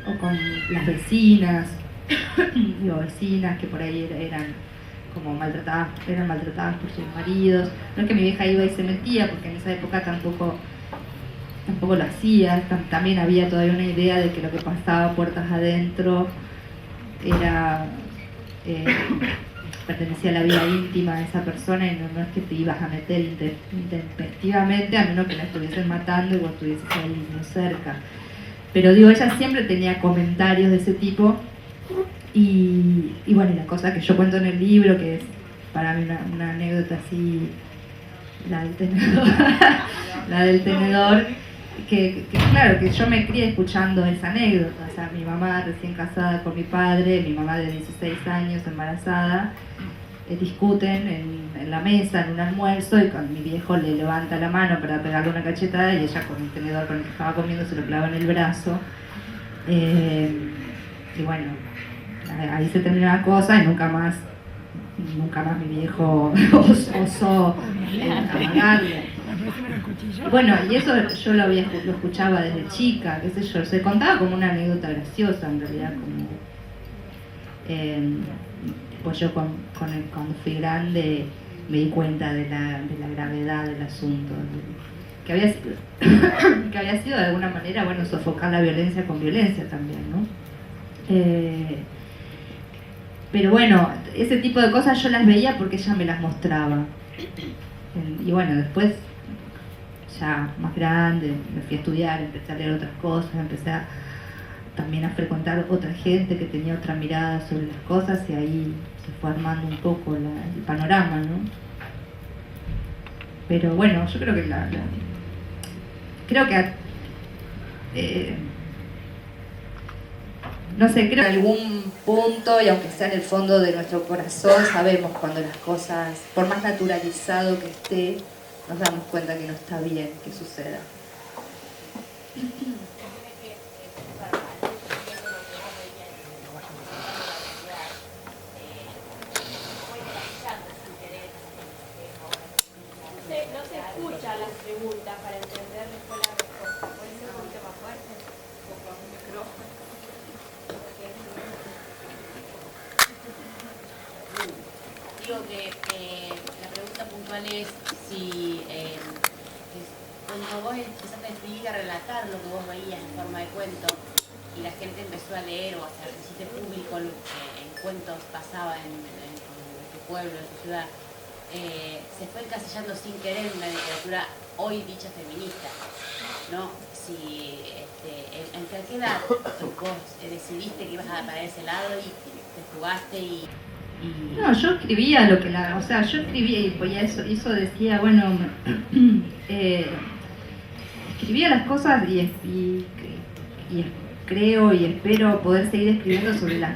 O con las vecinas, vecinas que por ahí eran como maltratadas por sus maridos. No es que mi vieja iba y se metía, porque en esa época tampoco lo hacía. También había todavía una idea de que lo que pasaba puertas adentro era pertenecía a la vida íntima de esa persona y no es que te ibas a meter intempestivamente a menos que la estuviesen matando y vos estuvieses ahí muy cerca. Pero digo, ella siempre tenía comentarios de ese tipo y bueno, y la cosa que yo cuento en el libro, que es para mí una anécdota así, la del tenedor, que claro, que yo me crié escuchando esa anécdota, o sea, mi mamá recién casada con mi padre, mi mamá de 16 años embarazada, discuten en la mesa, en un almuerzo, y cuando mi viejo le levanta la mano para pegarle una cachetada y ella con el tenedor con el que estaba comiendo se lo clava en el brazo, y bueno, ahí se terminó la cosa y nunca más mi viejo osó amagarle. cuchillo. Bueno, y eso yo lo escuchaba desde chica, qué sé yo, se contaba como una anécdota graciosa en realidad, como pues yo cuando fui grande me di cuenta de la gravedad del asunto, que había sido, que había sido de alguna manera, bueno, sofocar la violencia con violencia también, ¿no? Pero bueno, ese tipo de cosas yo las veía porque ella me las mostraba. Y bueno, después, ya más grande, me fui a estudiar, empecé a leer otras cosas, también a frecuentar otra gente que tenía otra mirada sobre las cosas y ahí se fue armando un poco el panorama, ¿no? Pero bueno, yo creo que no sé, creo que en algún punto, y aunque sea en el fondo de nuestro corazón, sabemos cuando las cosas, por más naturalizado que esté, nos damos cuenta que no está bien que suceda. No se escucha las preguntas para entender después la respuesta. Por eso es un tema fuerte. Digo que la pregunta puntual es si cuando vos empezaste a escribir, a relatar lo que vos veías en forma de cuento y la gente empezó a leer o a hacer, hiciste público en cuentos pasaba en tu pueblo, en tu ciudad, se fue encasillando sin querer una literatura hoy dicha feminista, ¿no? Si, ¿en qué edad vos decidiste que ibas a para ese lado y te jugaste y No, yo escribía lo que yo escribía y pues eso decía, bueno, escribía las cosas y creo y espero poder seguir escribiendo sobre las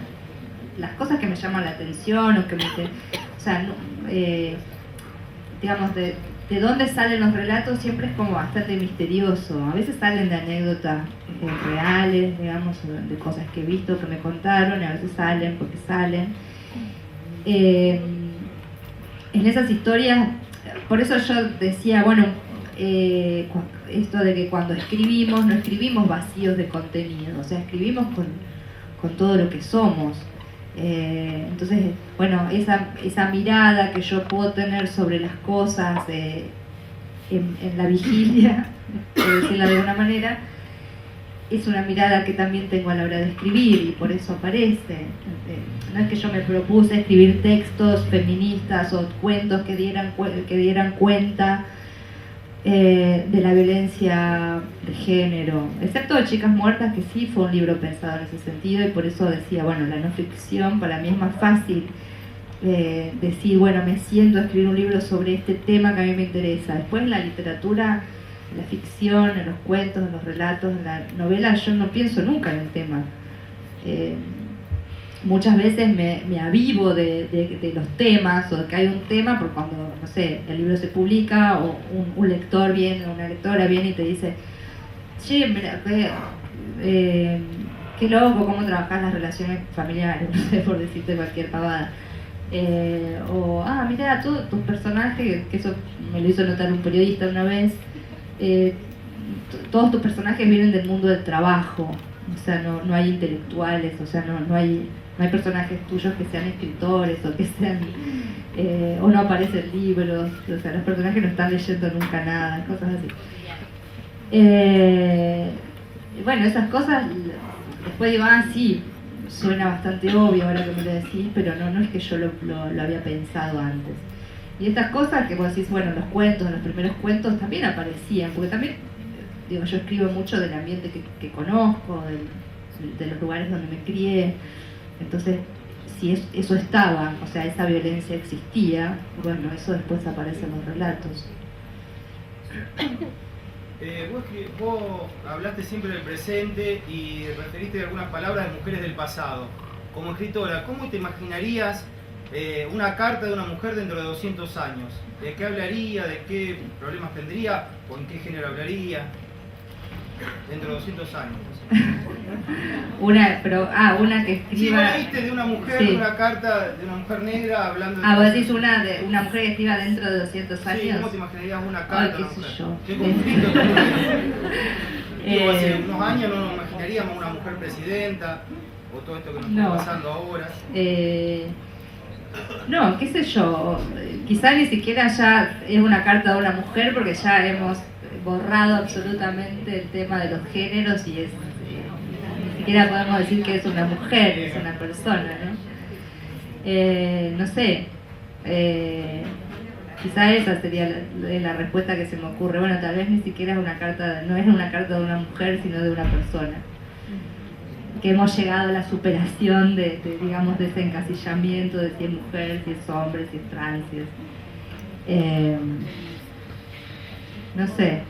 cosas que me llaman la atención o que digamos, de dónde salen los relatos siempre es como bastante misterioso. A veces salen de anécdotas reales, digamos, de cosas que he visto, que me contaron, y a veces salen porque salen. En esas historias, por eso yo decía, bueno, esto de que cuando escribimos, no escribimos vacíos de contenido, o sea, escribimos con todo lo que somos. Entonces, bueno, esa mirada que yo puedo tener sobre las cosas en la vigilia, por decirlo de alguna manera, es una mirada que también tengo a la hora de escribir y por eso aparece. No es que yo me propuse escribir textos feministas o cuentos que dieran cuenta de la violencia de género, excepto de Chicas Muertas, que sí fue un libro pensado en ese sentido y por eso decía, bueno, la no ficción para mí es más fácil decir, bueno, me siento a escribir un libro sobre este tema que a mí me interesa. Después en la literatura, en la ficción, en los cuentos, en los relatos, en la novela, yo no pienso nunca en el tema. Muchas veces me avivo de los temas o de que hay un tema por cuando, no sé, el libro se publica o un lector viene o una lectora viene y te dice, che, mira, qué loco cómo trabajás las relaciones familiares, no sé, por decirte cualquier pavada. Mira, todos tus personajes, que eso me lo hizo notar un periodista una vez, todos tus personajes vienen del mundo del trabajo, o sea, no hay intelectuales, o sea, no hay personajes tuyos que sean escritores o que sean o no aparecen libros, o sea, los personajes no están leyendo nunca nada, cosas así. Bueno, esas cosas después digo, sí, suena bastante obvio ahora que me lo decís, pero no es que yo lo había pensado antes. Y estas cosas que vos decís, bueno, los cuentos, los primeros cuentos también aparecían, porque también, digo, yo escribo mucho del ambiente que conozco, de los lugares donde me crié. Entonces, si eso estaba, o sea, esa violencia existía, bueno, eso después aparece en los relatos. Vos hablaste siempre del presente y referiste algunas palabras de mujeres del pasado. Como escritora, ¿cómo te imaginarías una carta de una mujer dentro de 200 años? ¿De qué hablaría? ¿De qué problemas tendría? ¿O en qué género hablaría? dentro de 200 años? Una que Sí, escriba... vos leíste de una mujer, Sí. una carta de una mujer negra hablando de... Ah, vos decís una mujer que escriba dentro de 200 años. Sí, ¿cómo te imaginarías una Ay, carta qué de una sé mujer? yo. ¿Qué conflicto tendría? Digo, hace Eh, unos años no nos imaginaríamos una mujer presidenta, o todo esto que nos No. está pasando ahora. No, qué sé yo, quizá ni siquiera ya es una carta de una mujer porque ya hemos borrado absolutamente el tema de los géneros y es, ni siquiera podemos decir que es una mujer, es una persona, ¿no? No sé, quizá esa sería la respuesta que se me ocurre. Bueno, tal vez ni siquiera es una carta, no es una carta de una mujer, sino de una persona. Que hemos llegado a la superación digamos, de ese encasillamiento de si es mujer, si es hombre, si es trans, si es... no sé,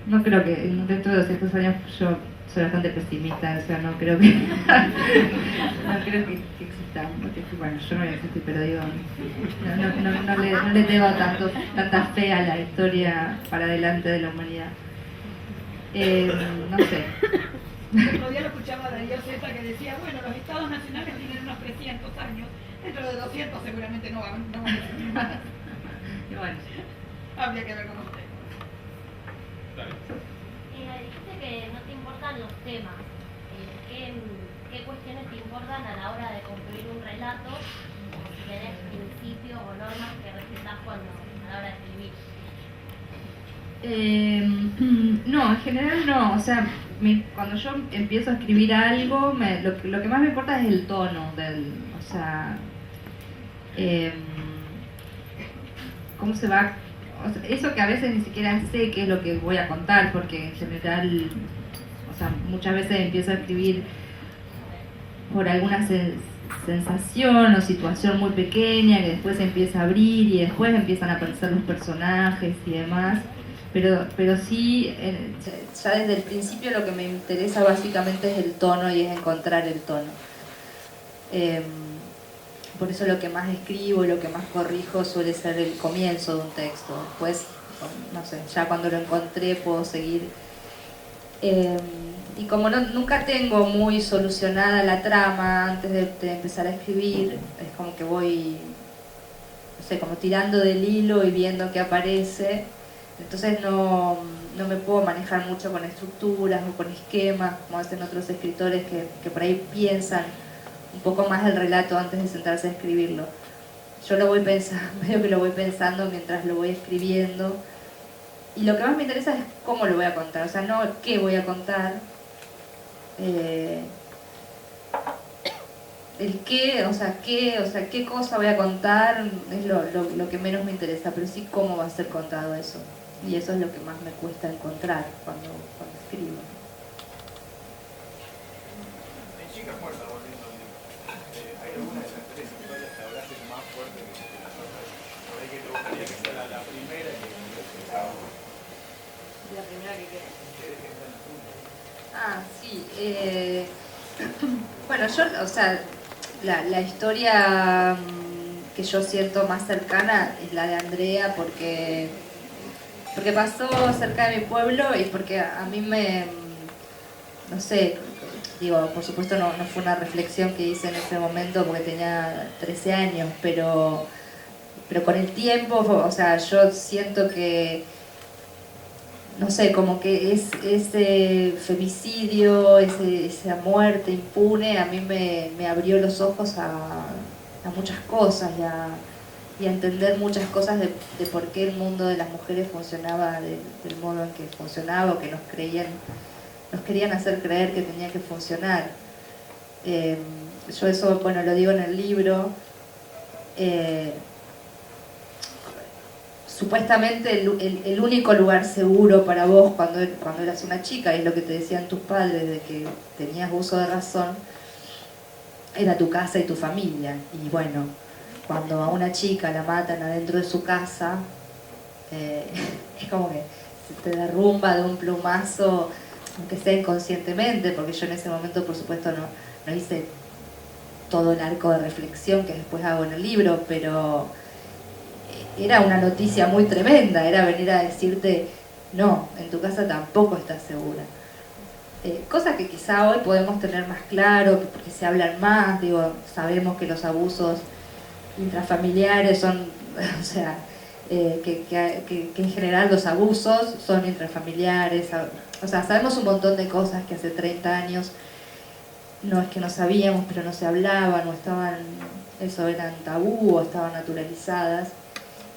no creo que dentro de 200 años yo soy bastante pesimista, o sea, no creo que no creo que exista, bueno, yo no voy a existir, pero digo, no le tengo tanta fe a la historia para adelante de la humanidad. No sé. El otro día lo escuchaba Darío Zeta que decía, bueno, los estados nacionales tienen unos 300 años, dentro de 200 seguramente no van a existir más. Y bueno, Habría que ver con usted. Dijiste que no te importan los temas. ¿Qué cuestiones te importan a la hora de construir un relato? O si tenés principios o normas que respetás a la hora de escribir. No, en general no, o sea, cuando yo empiezo a escribir algo, lo que más me importa es el tono o sea, cómo se va, o sea, eso que a veces ni siquiera sé qué es lo que voy a contar, porque en general, o sea, muchas veces empiezo a escribir por alguna sensación o situación muy pequeña que después se empieza a abrir y después empiezan a aparecer los personajes y demás. Pero sí, ya desde el principio lo que me interesa básicamente es el tono y es encontrar el tono. Por eso lo que más escribo y lo que más corrijo suele ser el comienzo de un texto. Después, no sé, ya cuando lo encontré puedo seguir. Y como nunca tengo muy solucionada la trama antes de empezar a escribir, es como que voy, no sé, como tirando del hilo y viendo qué aparece. Entonces no me puedo manejar mucho con estructuras o con esquemas, como hacen otros escritores que por ahí piensan un poco más el relato antes de sentarse a escribirlo. Yo lo voy pensando, medio que lo voy pensando mientras lo voy escribiendo. Y lo que más me interesa es cómo lo voy a contar, o sea, no qué voy a contar, el qué, o sea, qué cosa voy a contar es lo que menos me interesa, pero sí cómo va a ser contado eso. Y eso es lo que más me cuesta encontrar cuando escribo. En Chicas Muertas, volviendo al libro, ¿hay alguna de las tres historias que hablaste más fuerte que las otras? Por ahí que te gustaría que sea la primera que La primera que queda. ustedes que están juntos. Ah, sí. Bueno, yo, o sea, la historia que yo siento más cercana es la de Andrea porque pasó cerca de mi pueblo y porque a mí no sé, digo, por supuesto no fue una reflexión que hice en ese momento porque tenía 13 años, pero con el tiempo, o sea, yo siento que, no sé, como que ese femicidio, esa muerte impune, a mí me abrió los ojos a muchas cosas y a entender muchas cosas de por qué el mundo de las mujeres funcionaba del modo en que funcionaba o que nos querían hacer creer que tenía que funcionar. Yo eso, bueno, lo digo en el libro. Supuestamente el único lugar seguro para vos cuando eras una chica, y es lo que te decían tus padres de que tenías uso de razón, era tu casa y tu familia. Y bueno, cuando a una chica la matan adentro de su casa, es como que se te derrumba de un plumazo, aunque sea inconscientemente, porque yo en ese momento por supuesto no hice todo el arco de reflexión que después hago en el libro, pero era una noticia muy tremenda, era venir a decirte, no, en tu casa tampoco estás segura. Cosas que quizá hoy podemos tener más claro, porque se hablan más, digo, sabemos que los abusos intrafamiliares son, o sea, que en general los abusos son intrafamiliares, o sea, sabemos un montón de cosas que hace 30 años no es que no sabíamos, pero no se hablaban, o estaban, eso eran tabú, o estaban naturalizadas.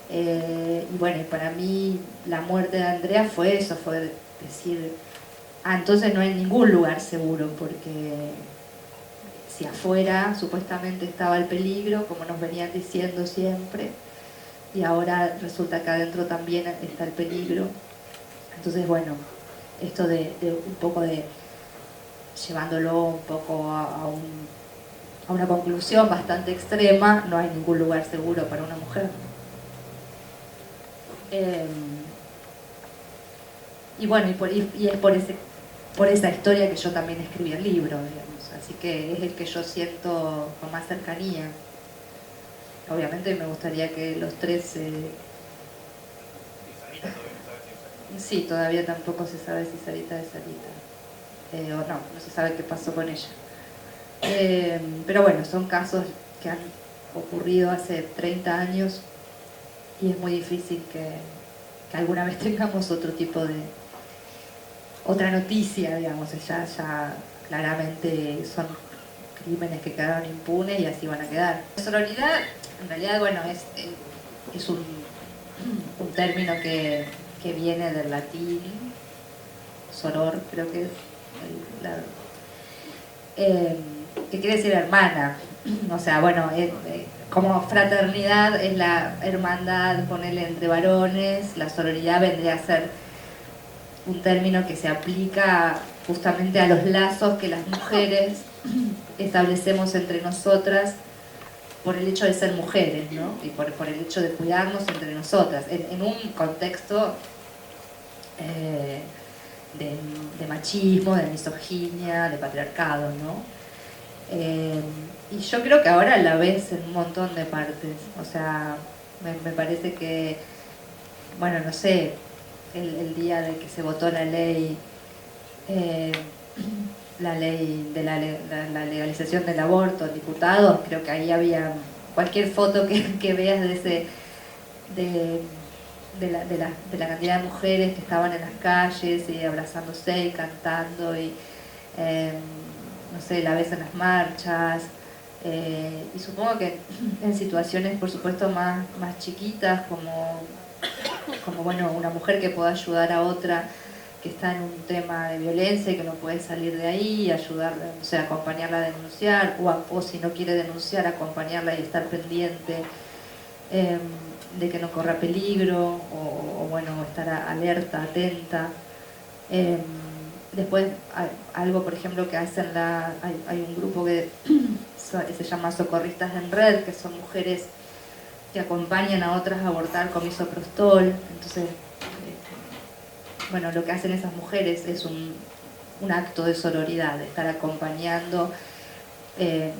Y bueno, y para mí la muerte de Andrea fue eso, fue decir, entonces no hay ningún lugar seguro, porque si afuera supuestamente estaba el peligro, como nos venían diciendo siempre, y ahora resulta que adentro también está el peligro. Entonces, bueno, esto de un poco de llevándolo un poco a una conclusión bastante extrema, no hay ningún lugar seguro para una mujer. Y bueno, y es por esa historia que yo también escribí el libro, digamos. Así que es el que yo siento con más cercanía. Obviamente me gustaría que los tres... Sí, todavía tampoco se sabe si Sarita es Sarita. O no se sabe qué pasó con ella. Pero bueno, son casos que han ocurrido hace 30 años y es muy difícil que alguna vez tengamos otro tipo de... otra noticia, digamos. Ya claramente son crímenes que quedaron impunes y así van a quedar. La sororidad, en realidad, bueno, es un término que viene del latín, soror, creo que es, que quiere decir hermana. O sea, bueno, como fraternidad es la hermandad, ponerle entre varones, la sororidad vendría a ser un término que se aplica justamente a los lazos que las mujeres establecemos entre nosotras por el hecho de ser mujeres, ¿no? Y por el hecho de cuidarnos entre nosotras, en un contexto de machismo, de misoginia, de patriarcado, ¿no? Y yo creo que ahora la ves en un montón de partes. O sea, me parece que, bueno, no sé, el día de que se votó la ley de la legalización del aborto, diputados, creo que ahí había cualquier foto que veas de la cantidad de mujeres que estaban en las calles y abrazándose y cantando y no sé, la ves en las marchas, y supongo que en situaciones por supuesto más chiquitas, como bueno, una mujer que pueda ayudar a otra que está en un tema de violencia y que no puede salir de ahí, ayudarla, o sea, acompañarla a denunciar, o si no quiere denunciar, acompañarla y estar pendiente de que no corra peligro, o bueno, estar alerta, atenta. Después, algo por ejemplo que hacen hay un grupo que se llama Socorristas en Red, que son mujeres que acompañan a otras a abortar con misoprostol. Entonces, bueno, lo que hacen esas mujeres es un acto de sororidad, de estar acompañando,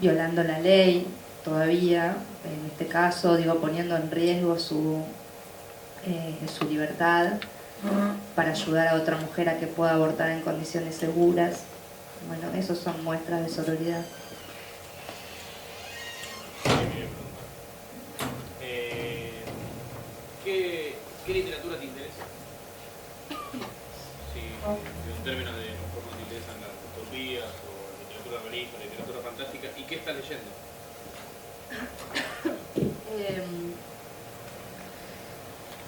violando la ley todavía, en este caso, digo, poniendo en riesgo su libertad para ayudar a otra mujer a que pueda abortar en condiciones seguras. Bueno, esos son muestras de sororidad. ¿Qué literatura te interesa? Si en términos de cómo te interesan las utopías o literatura realista, literatura fantástica, ¿y qué estás leyendo?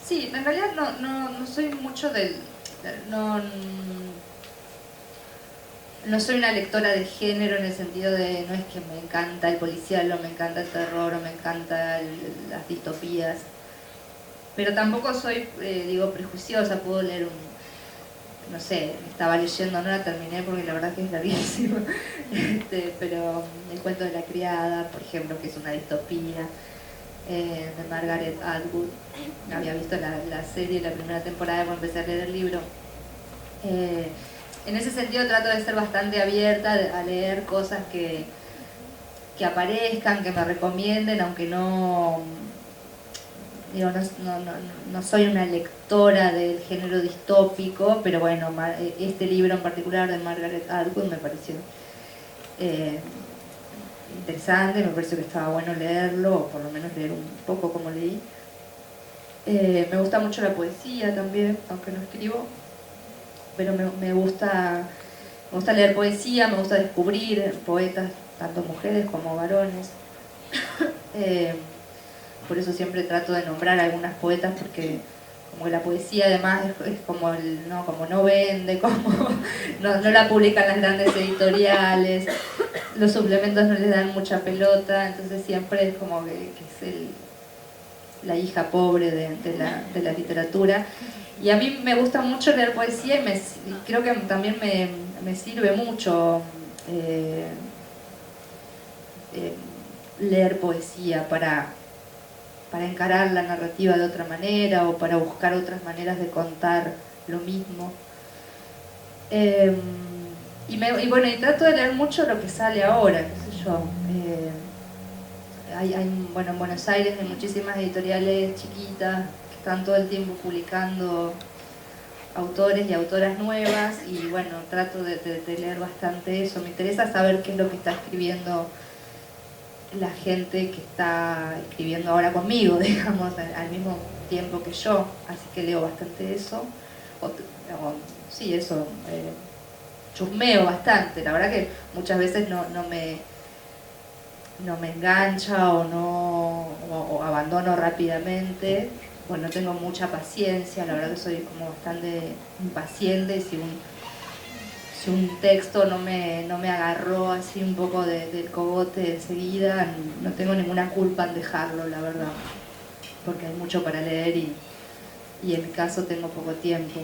Sí, en realidad no soy mucho no soy una lectora de género en el sentido de no es que me encanta el policial o me encanta el terror o me encanta las distopías, pero tampoco soy, prejuiciosa. Puedo leer no sé, estaba leyendo, no la terminé porque la verdad que es larguísimo, pero El cuento de la criada, por ejemplo, que es una distopía, de Margaret Atwood. Había visto la serie, la primera temporada cuando empecé a leer el libro. En ese sentido trato de ser bastante abierta a leer cosas que aparezcan, que me recomienden, aunque no digo, no soy una lectora del género distópico, pero bueno, este libro en particular de Margaret Atwood me pareció interesante, me pareció que estaba bueno leerlo, o por lo menos leer un poco como leí. Me gusta mucho la poesía también, aunque no escribo, pero me gusta leer poesía, me gusta descubrir poetas, tanto mujeres como varones. Por eso siempre trato de nombrar a algunas poetas, porque como que la poesía además es como como no vende, como no la publican las grandes editoriales, los suplementos no les dan mucha pelota, entonces siempre es como que es la hija pobre de la literatura. Y a mí me gusta mucho leer poesía y creo que también me sirve mucho leer poesía para encarar la narrativa de otra manera, o para buscar otras maneras de contar lo mismo. Y bueno, y trato de leer mucho lo que sale ahora, qué sé yo. Bueno, en Buenos Aires hay muchísimas editoriales chiquitas que están todo el tiempo publicando autores y autoras nuevas, y bueno, trato de leer bastante eso. Me interesa saber qué es lo que está escribiendo la gente que está escribiendo ahora conmigo, digamos, al mismo tiempo que yo, así que leo bastante eso. Sí, eso, chusmeo bastante. La verdad que muchas veces no me engancha o abandono rápidamente. Bueno, no tengo mucha paciencia, la verdad que soy como bastante impaciente, y si un texto no me agarró así un poco del cogote enseguida, no tengo ninguna culpa en dejarlo, la verdad, porque hay mucho para leer y en mi caso tengo poco tiempo.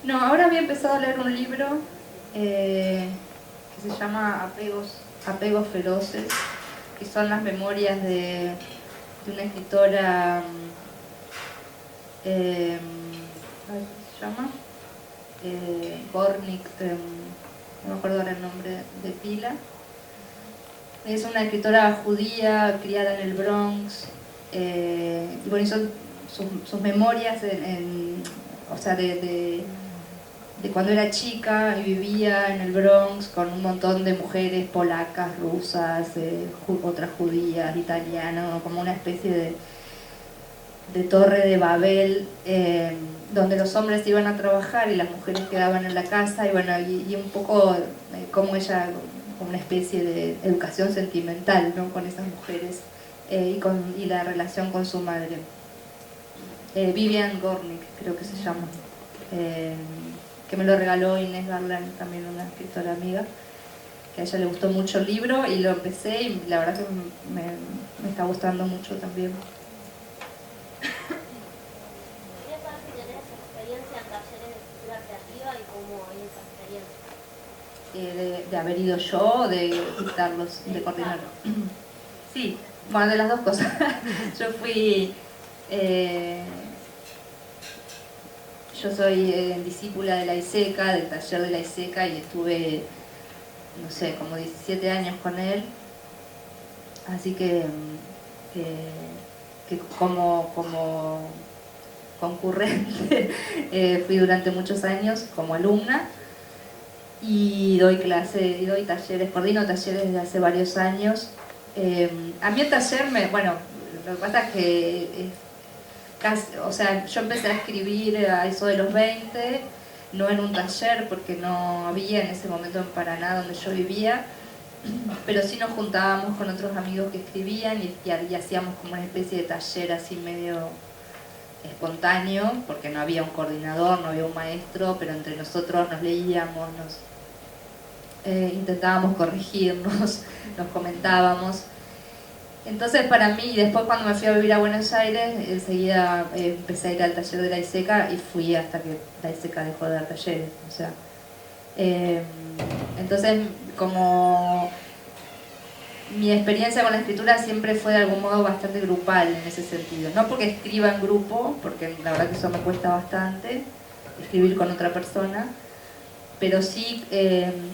No, ahora había empezado a leer un libro que se llama Apegos Feroces, que son las memorias de una escritora, ¿cómo se llama? Gornick, no me acuerdo ahora el nombre de pila. Es una escritora judía criada en el Bronx, y bueno, son sus memorias o sea, de cuando era chica y vivía en el Bronx con un montón de mujeres polacas, rusas, otras judías, italianas, como una especie de torre de Babel, donde los hombres iban a trabajar y las mujeres quedaban en la casa, y bueno, y un poco como ella, como una especie de educación sentimental, ¿no?, con esas mujeres, y la relación con su madre. Vivian Gornick, creo que se llama, que me lo regaló Inés Garland, también una escritora amiga, que a ella le gustó mucho el libro y lo empecé, y la verdad que me está gustando mucho también. De haber ido yo, de dictarlos, de coordinarlos. Sí, bueno, de las dos cosas. Yo fui, yo soy discípula de la ISECA, del taller de la ISECA, y estuve, no sé, como 17 años con él, así que como concurrente fui durante muchos años como alumna, y doy talleres, coordino talleres desde hace varios años. A mí el taller bueno, lo que pasa es que o sea, yo empecé a escribir a eso de los 20, no en un taller porque no había en ese momento en Paraná donde yo vivía, pero sí nos juntábamos con otros amigos que escribían y hacíamos como una especie de taller así medio espontáneo, porque no había un coordinador, no había un maestro, pero entre nosotros nos leíamos, intentábamos corregirnos, nos comentábamos. Entonces para mí, después cuando me fui a vivir a Buenos Aires, enseguida empecé a ir al taller de la ISECA, y fui hasta que la ISECA dejó de dar talleres, o sea, entonces como mi experiencia con la escritura siempre fue de algún modo bastante grupal en ese sentido, no porque escriba en grupo, porque la verdad que eso me cuesta bastante, escribir con otra persona, pero sí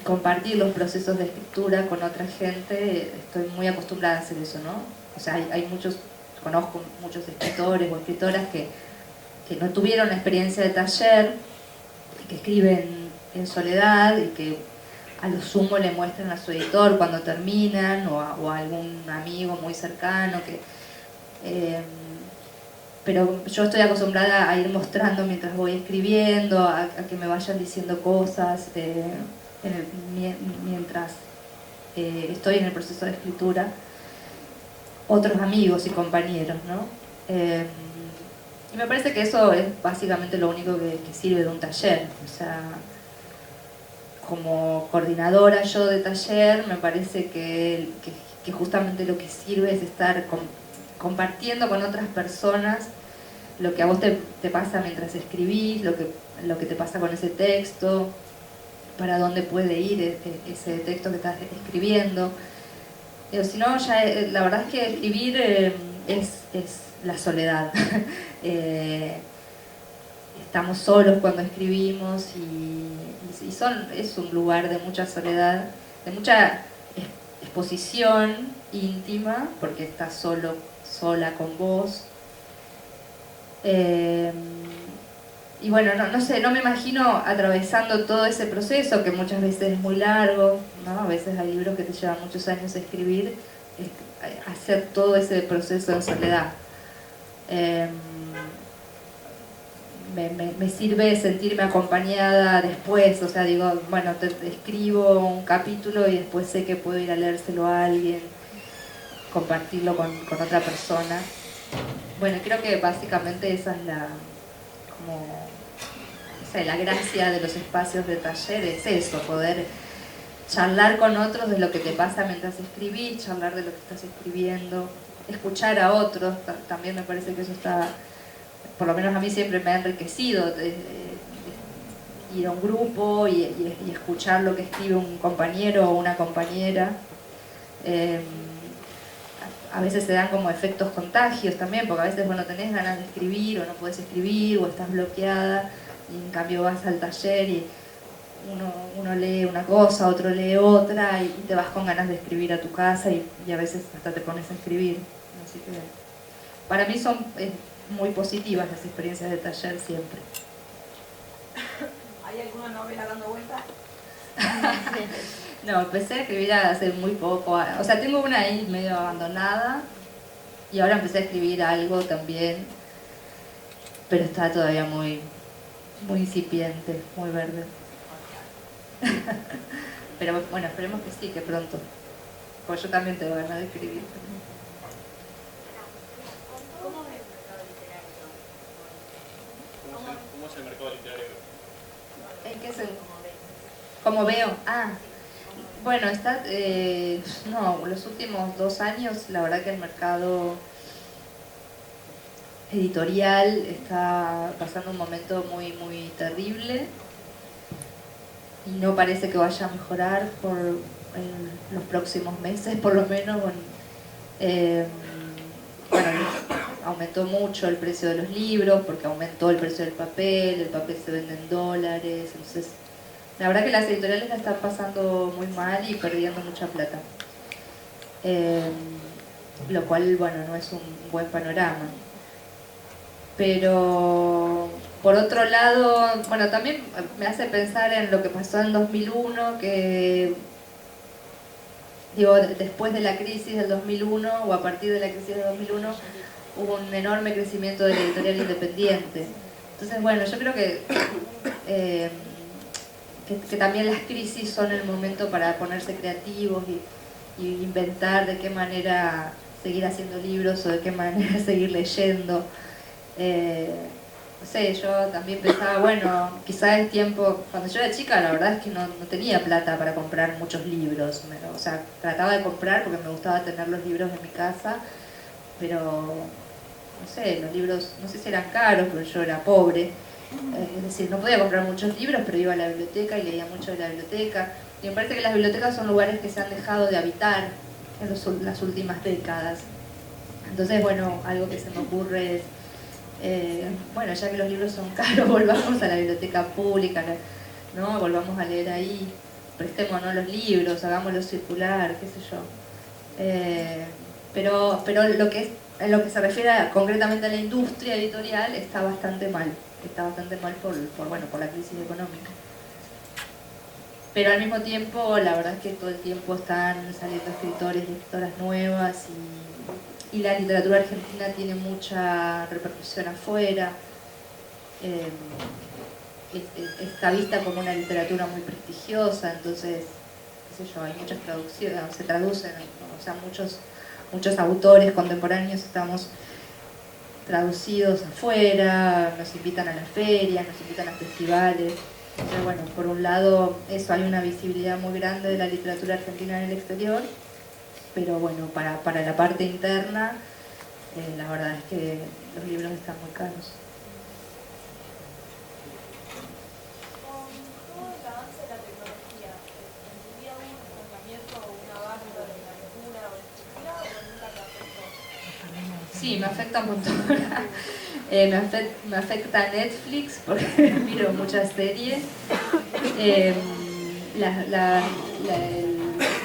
compartir los procesos de escritura con otra gente. Estoy muy acostumbrada a hacer eso, ¿no? o sea, hay muchos, conozco muchos escritores o escritoras que no tuvieron experiencia de taller, que escriben en soledad y que a lo sumo le muestran a su editor cuando terminan o a algún amigo muy cercano pero yo estoy acostumbrada a ir mostrando mientras voy escribiendo, a que me vayan diciendo cosas mientras estoy en el proceso de escritura, otros amigos y compañeros, ¿no? Y me parece que eso es básicamente lo único que sirve de un taller. O sea, como coordinadora yo de taller, me parece que justamente lo que sirve es estar compartiendo con otras personas lo que a vos te pasa mientras escribís, lo que te pasa con ese texto, para dónde puede ir ese texto que estás escribiendo. Pero si no, ya la verdad es que escribir es la soledad. Estamos solos cuando escribimos y es un lugar de mucha soledad, de mucha exposición íntima, porque estás sola con vos. Y bueno, no sé, no me imagino atravesando todo ese proceso que muchas veces es muy largo, ¿no? A veces hay libros que te llevan muchos años escribir, hacer todo ese proceso en soledad. Me sirve sentirme acompañada después, o sea, digo, bueno, te escribo un capítulo y después sé que puedo ir a leérselo a alguien, compartirlo con otra persona. Bueno, creo que básicamente esa es la gracia de los espacios de taller, es eso, poder charlar con otros de lo que te pasa mientras escribís, charlar de lo que estás escribiendo, escuchar a otros, también me parece que eso está, por lo menos a mí siempre me ha enriquecido, ir a un grupo y escuchar lo que escribe un compañero o una compañera. A veces se dan como efectos contagios también, porque a veces bueno, tenés ganas de escribir o no podés escribir o estás bloqueada y en cambio vas al taller y uno lee una cosa, otro lee otra y te vas con ganas de escribir a tu casa y a veces hasta te pones a escribir. Así que para mí son muy positivas las experiencias de taller siempre. ¿Hay alguna novela dando vuelta? No, empecé a escribir hace muy poco, o sea, tengo una ahí medio abandonada y ahora empecé a escribir algo también, pero está todavía muy incipiente, muy verde. Pero bueno, esperemos que sí, que pronto, porque yo también tengo ganas de escribir. ¿Cómo es el mercado literario? ¿En qué se...? ¿Cómo veo? Bueno, los últimos 2 años, la verdad que el mercado editorial está pasando un momento muy, muy terrible y no parece que vaya a mejorar por los próximos meses, por lo menos. Bueno, aumentó mucho el precio de los libros porque aumentó el precio del papel, el papel se vende en dólares, entonces la verdad que las editoriales la están pasando muy mal y perdiendo mucha plata. Lo cual, bueno, no es un buen panorama. Pero, por otro lado, bueno, también me hace pensar en lo que pasó en 2001, que, digo, después de la crisis del 2001, o a partir de la crisis del 2001, hubo un enorme crecimiento de la editorial independiente. Entonces, bueno, yo creo que también las crisis son el momento para ponerse creativos y inventar de qué manera seguir haciendo libros o de qué manera seguir leyendo. No sé, yo también pensaba, bueno, quizás es tiempo, cuando yo era chica la verdad es que no tenía plata para comprar muchos libros, o sea, trataba de comprar porque me gustaba tener los libros en mi casa, pero no sé, los libros, no sé si eran caros, pero yo era pobre. Es decir, no podía comprar muchos libros, pero iba a la biblioteca y leía mucho de la biblioteca. Y me parece que las bibliotecas son lugares que se han dejado de habitar en las últimas décadas. Entonces, bueno, algo que se me ocurre es, bueno, ya que los libros son caros, volvamos a la biblioteca pública, ¿no? Volvamos a leer ahí, prestémonos los libros, hagámoslos circular, qué sé yo. Pero en lo que se refiere concretamente a la industria editorial está bastante mal por la crisis económica. Pero al mismo tiempo, la verdad es que todo el tiempo están saliendo escritores y escritoras nuevas y la literatura argentina tiene mucha repercusión afuera. Está vista como una literatura muy prestigiosa, entonces, qué sé yo, hay muchas traducciones, se traducen, o sea, muchos autores contemporáneos estamos traducidos afuera, nos invitan a las ferias, nos invitan a festivales. Entonces, bueno, por un lado, eso, hay una visibilidad muy grande de la literatura argentina en el exterior, pero bueno, para la parte interna, la verdad es que los libros están muy caros. Con todo el avance de la tecnología, ¿en tu vida hubo un estancamiento o un avance de la lectura o la escritura o nunca te afectó? Sí, me afecta un montón. Me afecta Netflix porque miro muchas series. El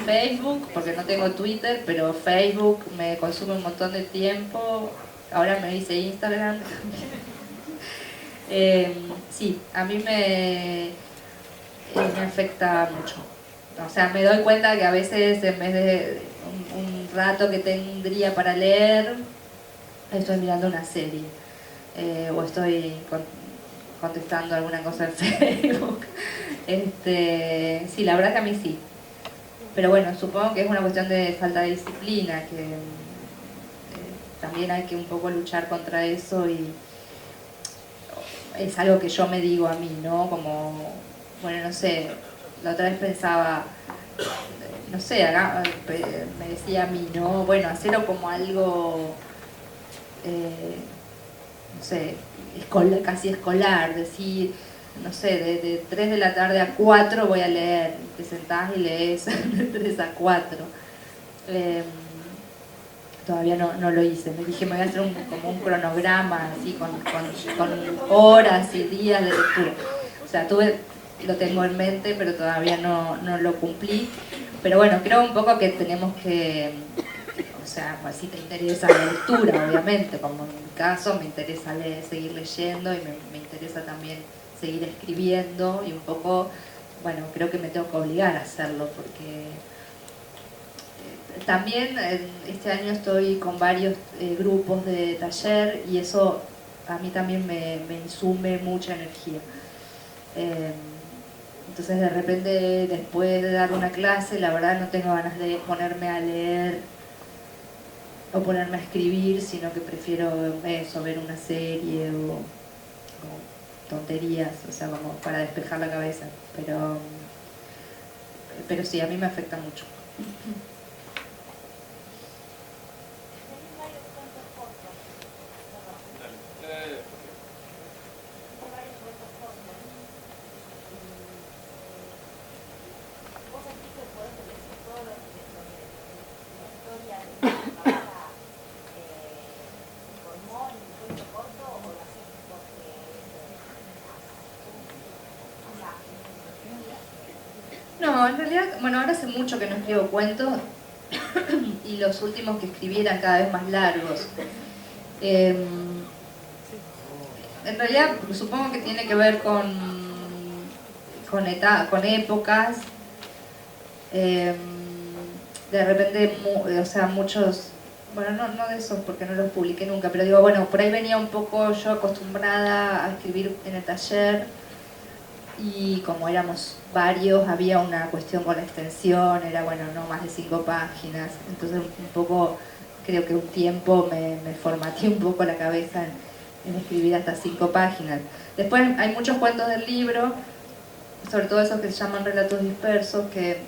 Facebook, porque no tengo Twitter, pero Facebook me consume un montón de tiempo. Ahora me hice Instagram. Sí, a mí me afecta mucho. O sea, me doy cuenta que a veces en vez de un rato que tendría para leer, estoy mirando una serie. O estoy contestando alguna cosa en Facebook. Sí, la verdad que a mí sí. Pero bueno, supongo que es una cuestión de falta de disciplina, que también hay que un poco luchar contra eso y es algo que yo me digo a mí, ¿no? Como, bueno, no sé, la otra vez pensaba, no sé, me decía a mí, ¿no? Bueno, hacerlo como algo, no sé, casi escolar, decir, no sé, de 3 de la tarde a 4 voy a leer, te sentás y lees de 3 a 4. Todavía no lo hice, me dije me voy a hacer como un cronograma así con horas y días de lectura. O sea, lo tengo en mente, pero todavía no lo cumplí. Pero bueno, creo un poco que tenemos que, o sea, pues, si te interesa la lectura, obviamente, como en mi caso me interesa seguir leyendo y me interesa también seguir escribiendo y un poco, bueno, creo que me tengo que obligar a hacerlo porque también este año estoy con varios grupos de taller y eso a mí también me insume mucha energía. Entonces de repente después de dar una clase, la verdad no tengo ganas de ponerme a leer o ponerme a escribir, sino que prefiero eso, ver una serie o tonterías, o sea, como para despejar la cabeza. Pero sí, a mí me afecta mucho. No, en realidad, bueno, ahora hace mucho que no escribo cuentos y los últimos que escribí eran cada vez más largos. En realidad supongo que tiene que ver con épocas. De repente, o sea, muchos, bueno, no de esos porque no los publiqué nunca, pero digo, bueno, por ahí venía un poco yo acostumbrada a escribir en el taller y como éramos varios, había una cuestión con la extensión, era bueno, no más de 5 páginas, entonces un poco, creo que un tiempo me formateé un poco la cabeza en escribir hasta 5 páginas. Después hay muchos cuentos del libro, sobre todo esos que se llaman relatos dispersos, que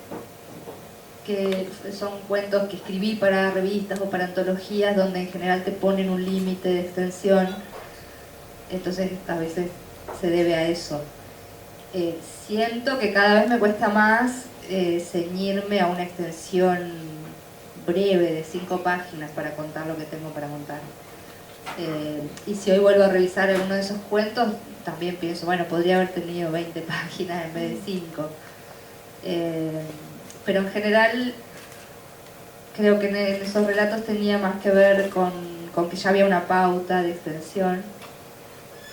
son cuentos que escribí para revistas o para antologías, donde en general te ponen un límite de extensión, entonces a veces se debe a eso. Siento que cada vez me cuesta más ceñirme a una extensión breve de 5 páginas para contar lo que tengo para contar. Y si hoy vuelvo a revisar alguno de esos cuentos, también pienso, bueno, podría haber tenido 20 páginas en vez de 5. Pero en general creo que en esos relatos tenía más que ver con que ya había una pauta de extensión.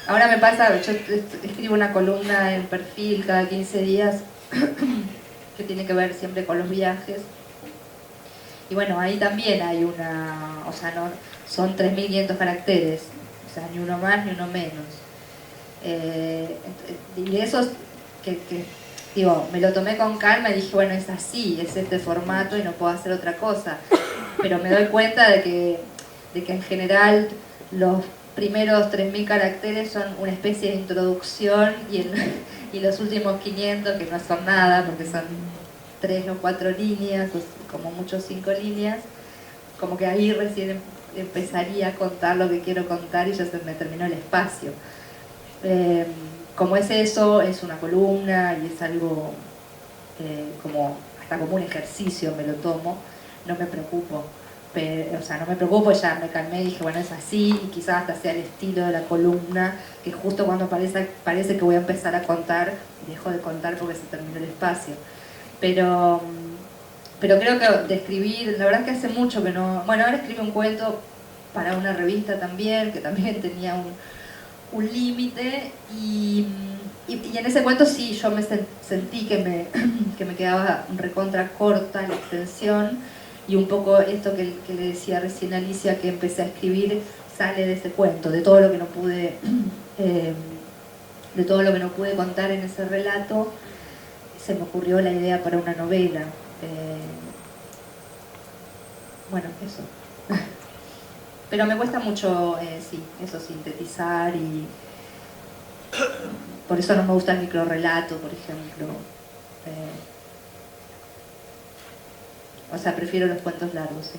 Ahora me pasa, yo escribo una columna en Perfil cada 15 días que tiene que ver siempre con los viajes. Y bueno, ahí también hay una, o sea, no, son 3.500 caracteres, o sea, ni uno más ni uno menos. Y de esos digo, me lo tomé con calma y dije, bueno, es así, es este formato y no puedo hacer otra cosa. Pero me doy cuenta de que en general los primeros 3.000 caracteres son una especie de introducción y los últimos 500, que no son nada, porque son 3 o 4 líneas, o como mucho 5 líneas, como que ahí recién empezaría a contar lo que quiero contar y ya se me terminó el espacio. Como es eso, es una columna y es algo hasta como un ejercicio, me lo tomo, no me preocupo. O sea, no me preocupo, ya me calmé y dije, bueno, es así, y quizás hasta sea el estilo de la columna, que justo cuando parece que voy a empezar a contar, dejo de contar porque se terminó el espacio. Pero creo que de escribir, la verdad es que hace mucho que no... Bueno, ahora escribí un cuento para una revista también, que también tenía un límite, y en ese cuento sí, yo me sentí que me quedaba recontra corta la extensión, y un poco esto que le decía recién a Alicia, que empecé a escribir, sale de ese cuento, de todo lo que no pude contar en ese relato. Se me ocurrió la idea para una novela. Bueno, eso. Pero me cuesta mucho, sí, eso, sintetizar, y por eso no me gusta el microrrelato, por ejemplo. O sea, prefiero los cuentos largos, sí.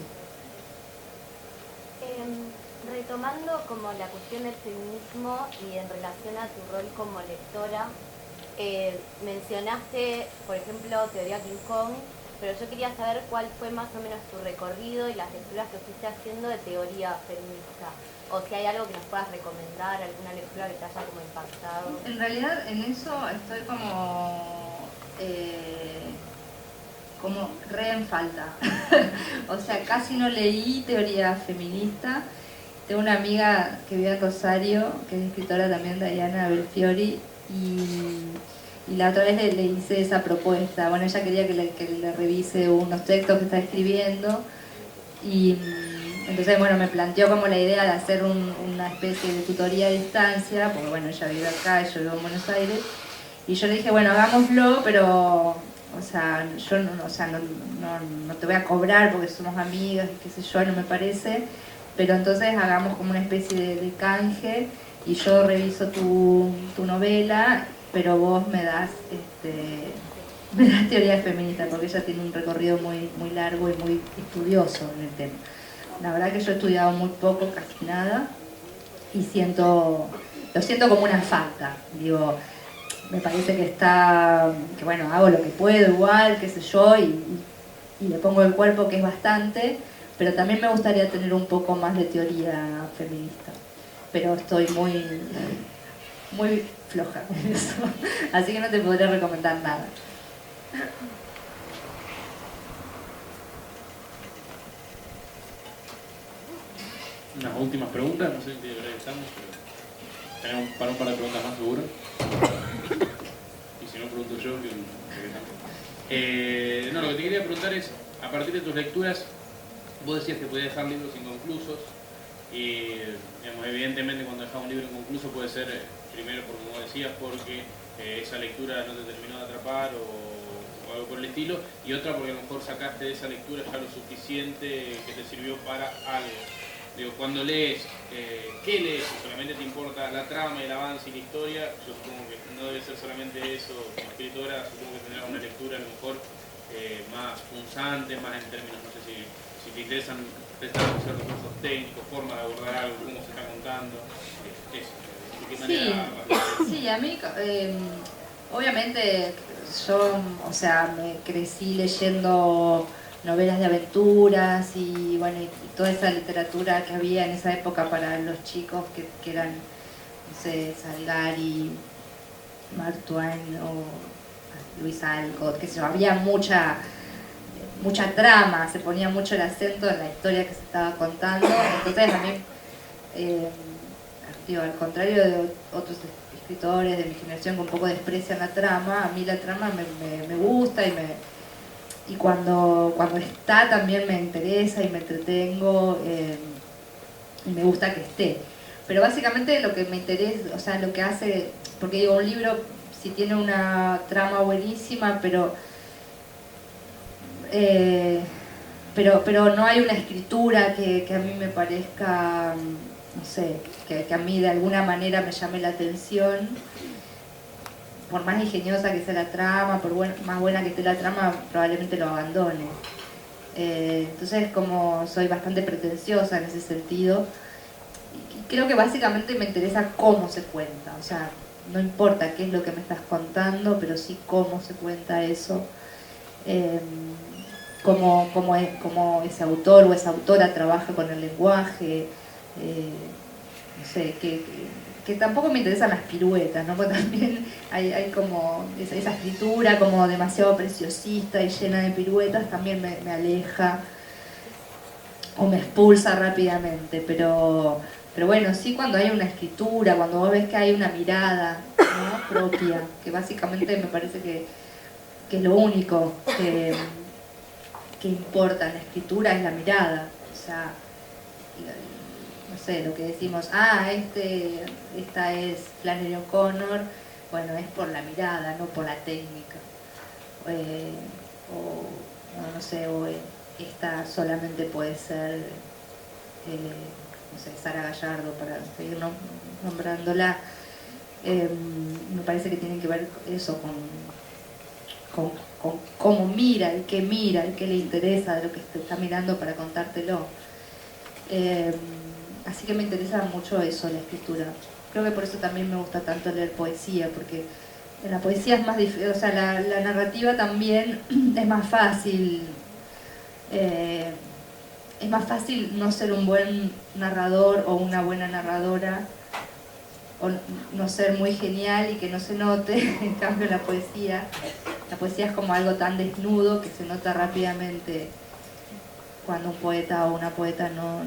Retomando como la cuestión del feminismo y en relación a tu rol como lectora, mencionaste, por ejemplo, Teoría King Kong, pero yo quería saber cuál fue más o menos tu recorrido y las lecturas que fuiste haciendo de teoría feminista. O si hay algo que nos puedas recomendar, alguna lectura que te haya como impactado. En realidad en eso estoy como re en falta. O sea, casi no leí teoría feminista. Tengo una amiga que vive en Rosario, que es escritora también, Diana Belfiori, y la otra vez le hice esa propuesta. Bueno, ella quería que le revise unos textos que está escribiendo, y entonces, bueno, me planteó como la idea de hacer una especie de tutoría a distancia, porque bueno, ella vive acá y yo vivo en Buenos Aires, y yo le dije, bueno, hagámoslo, pero, o sea, yo no te voy a cobrar porque somos amigas, qué sé yo, no me parece, pero entonces hagamos como una especie de canje, y yo reviso tu novela, pero vos me das teoría feminista, porque ella tiene un recorrido muy, muy largo y muy estudioso en el tema. La verdad que yo he estudiado muy poco, casi nada, y lo siento como una falta. Digo, me parece que bueno, hago lo que puedo igual, qué sé yo, y le pongo el cuerpo, que es bastante, pero también me gustaría tener un poco más de teoría feminista. Pero estoy muy floja con eso, así que no te podría recomendar nada. Unas últimas preguntas, no sé en qué hora estamos, pero tenemos para un par de preguntas más seguro. Y si no, pregunto yo, no, lo que te quería preguntar es, a partir de tus lecturas, vos decías que podías dejar libros inconclusos, y digamos, evidentemente cuando dejas un libro inconcluso puede ser, primero, por como decías, porque esa lectura no te terminó de atrapar o algo por el estilo, y otra porque a lo mejor sacaste de esa lectura ya lo suficiente que te sirvió para algo. Digo, cuando lees, ¿qué lees? ¿Solamente te importa la trama, el avance y la historia? Yo supongo que no debe ser solamente eso como escritora, supongo que tendrás una lectura a lo mejor más punzante, más en términos, no sé si te interesan prestar ciertos cursos técnicos, formas de abordar algo, cómo se está contando, eso. ¿De qué manera? Sí, a mí, obviamente, yo, o sea, me crecí leyendo novelas de aventuras y bueno, y toda esa literatura que había en esa época para los chicos que eran, no sé, Salgari, Mark Twain o Luis Alcott, que sé yo, había mucha mucha trama, se ponía mucho el acento en la historia que se estaba contando, entonces a mí, digo, al contrario de otros escritores de mi generación que un poco desprecian la trama, a mí la trama me gusta y cuando está también me interesa y me entretengo y me gusta que esté. Pero básicamente lo que me interesa, o sea, lo que hace, porque digo, un libro si tiene una trama buenísima, pero no hay una escritura que a mí me parezca, no sé, que a mí de alguna manera me llame la atención, por más ingeniosa que sea la trama, más buena que esté la trama, probablemente lo abandone. Entonces, como soy bastante pretenciosa en ese sentido, creo que básicamente me interesa cómo se cuenta, o sea, no importa qué es lo que me estás contando, pero sí cómo se cuenta eso, cómo ese autor o esa autora trabaja con el lenguaje, no sé, que tampoco me interesan las piruetas, ¿no? Porque también hay como esa escritura como demasiado preciosista y llena de piruetas, también me aleja o me expulsa rápidamente, pero bueno, sí, cuando hay una escritura, cuando vos ves que hay una mirada, ¿no?, propia, que básicamente me parece que es lo único que importa en la escritura, es la mirada. O sea, no sé, lo que decimos, esta es Flannery O'Connor, bueno, es por la mirada, no por la técnica. No sé, esta solamente puede ser, no sé, Sara Gallardo, para seguir nombrándola. Me parece que tiene que ver eso con cómo mira y qué le interesa de lo que está mirando para contártelo. Así que me interesa mucho eso, la escritura. Creo que por eso también me gusta tanto leer poesía, porque en la poesía es más difícil, o sea, la narrativa también es más fácil. Es más fácil no ser un buen narrador o una buena narradora, o no ser muy genial y que no se note. En cambio la poesía es como algo tan desnudo que se nota rápidamente cuando un poeta o una poeta no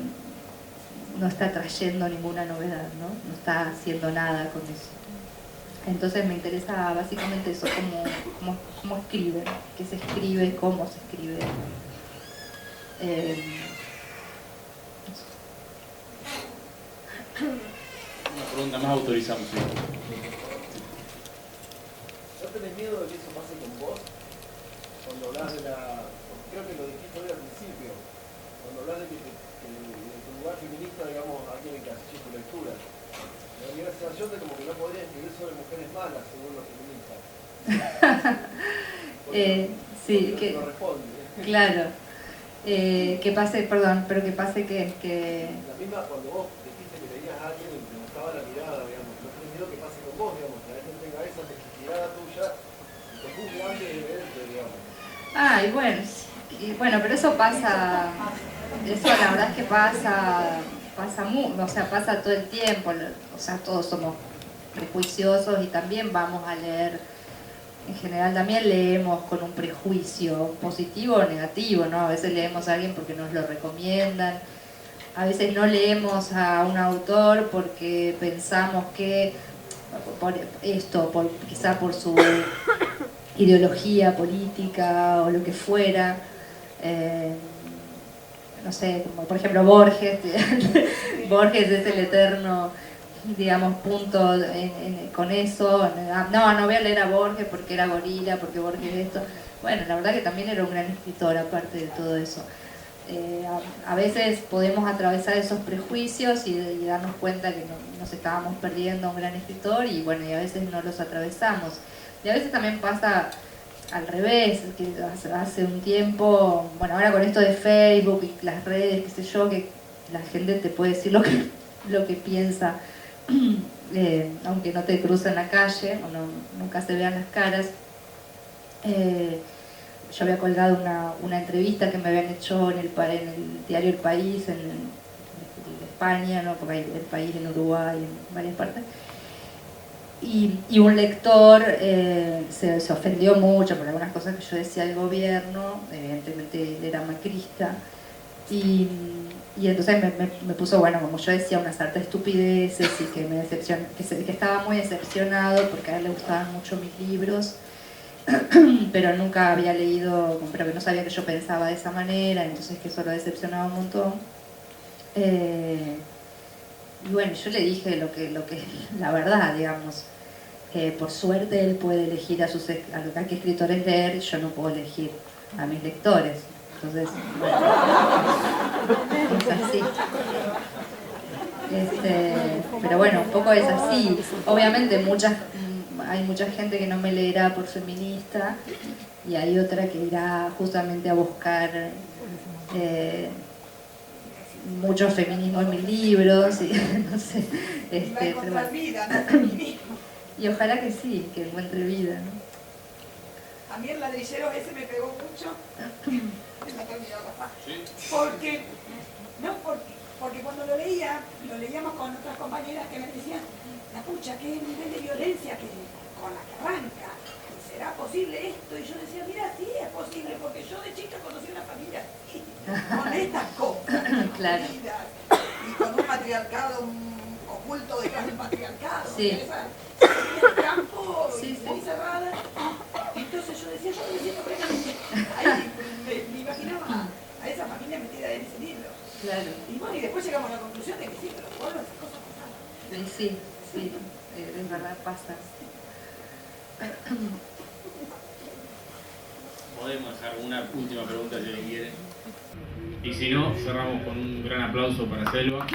está trayendo ninguna novedad, no está haciendo nada con eso. Entonces me interesa básicamente eso, cómo escriben, qué se escribe, cómo se escribe. Una pregunta más autorizada, sí. ¿No tenés miedo de que eso pase con vos? Cuando hablas de creo que lo dijiste hoy al principio, cuando hablas de que de tu lugar feminista, digamos, alguien que hace tu lectura. Me dio la sensación de como que no podría escribir sobre mujeres malas, según los feministas. Sí, que no responde. Claro. Que pase, perdón, pero que pase que... La misma, cuando vos dijiste que leías a alguien y te gustaba la mirada, digamos, no tenés miedo que pase con vos, digamos, que alguien tenga esa necesidad tuya y te juzgue antes de verte, digamos. Bueno, pero eso pasa, eso la verdad es que pasa todo el tiempo, o sea, todos somos prejuiciosos y también vamos a leer, en general también leemos con un prejuicio positivo o negativo, ¿no? A veces leemos a alguien porque nos lo recomiendan, a veces no leemos a un autor porque pensamos que quizá por su ideología política o lo que fuera, no sé, como por ejemplo Borges. Borges es el eterno, digamos, punto con eso. No voy a leer a Borges porque era gorila, porque Borges esto. Bueno, la verdad que también era un gran escritor, aparte de todo eso. A veces podemos atravesar esos prejuicios y darnos cuenta que nos estábamos perdiendo a un gran escritor, y bueno, y a veces no los atravesamos. Y a veces también pasa al revés, que hace un tiempo, bueno, ahora con esto de Facebook y las redes, qué sé yo, que la gente te puede decir lo que piensa, aunque no te cruza en la calle, o nunca se vean las caras. Yo había colgado una entrevista que me habían hecho en el diario El País, en España, ¿no? Porque hay El País en Uruguay, en varias partes. y un lector se ofendió mucho por algunas cosas que yo decía del gobierno, evidentemente él era macrista, y entonces me puso, bueno, como yo decía unas hartas estupideces y que me que estaba muy decepcionado porque a él le gustaban mucho mis libros, pero nunca había leído, pero que no sabía que yo pensaba de esa manera, entonces que eso lo decepcionaba un montón. Y bueno, yo le dije lo que la verdad, digamos. Por suerte él puede elegir a qué escritores leer, yo no puedo elegir a mis lectores. Entonces, bueno, es así. Pero bueno, un poco es así. Obviamente hay mucha gente que no me leerá por feminista y hay otra que irá justamente a buscar mucho feminismo en mis libros y no sé. Va a encontrar vida, ¿no? Feminismo. Y ojalá que sí, que encuentre vida, ¿no? A mí el ladrillero ese me pegó mucho. Porque cuando lo leíamos con otras compañeras que me decían, la pucha, qué nivel de violencia con la que arranca. ¿Será posible esto? Y yo decía, mira, sí es posible, porque yo de chica conocí una familia así, con estas cosas, claro. Y con un patriarcado oculto detrás del patriarcado, sí. Esa campo muy cerrada. Entonces yo decía, yo me siento plenamente. Ahí me imaginaba a esa familia metida en ese libro. Claro. Y bueno, y después llegamos a la conclusión de que sí, pero todas esas cosas pasaban. Sí, es verdad, pasa. Podemos dejar una última pregunta si alguien quiere. Y si no, cerramos con un gran aplauso para Selva.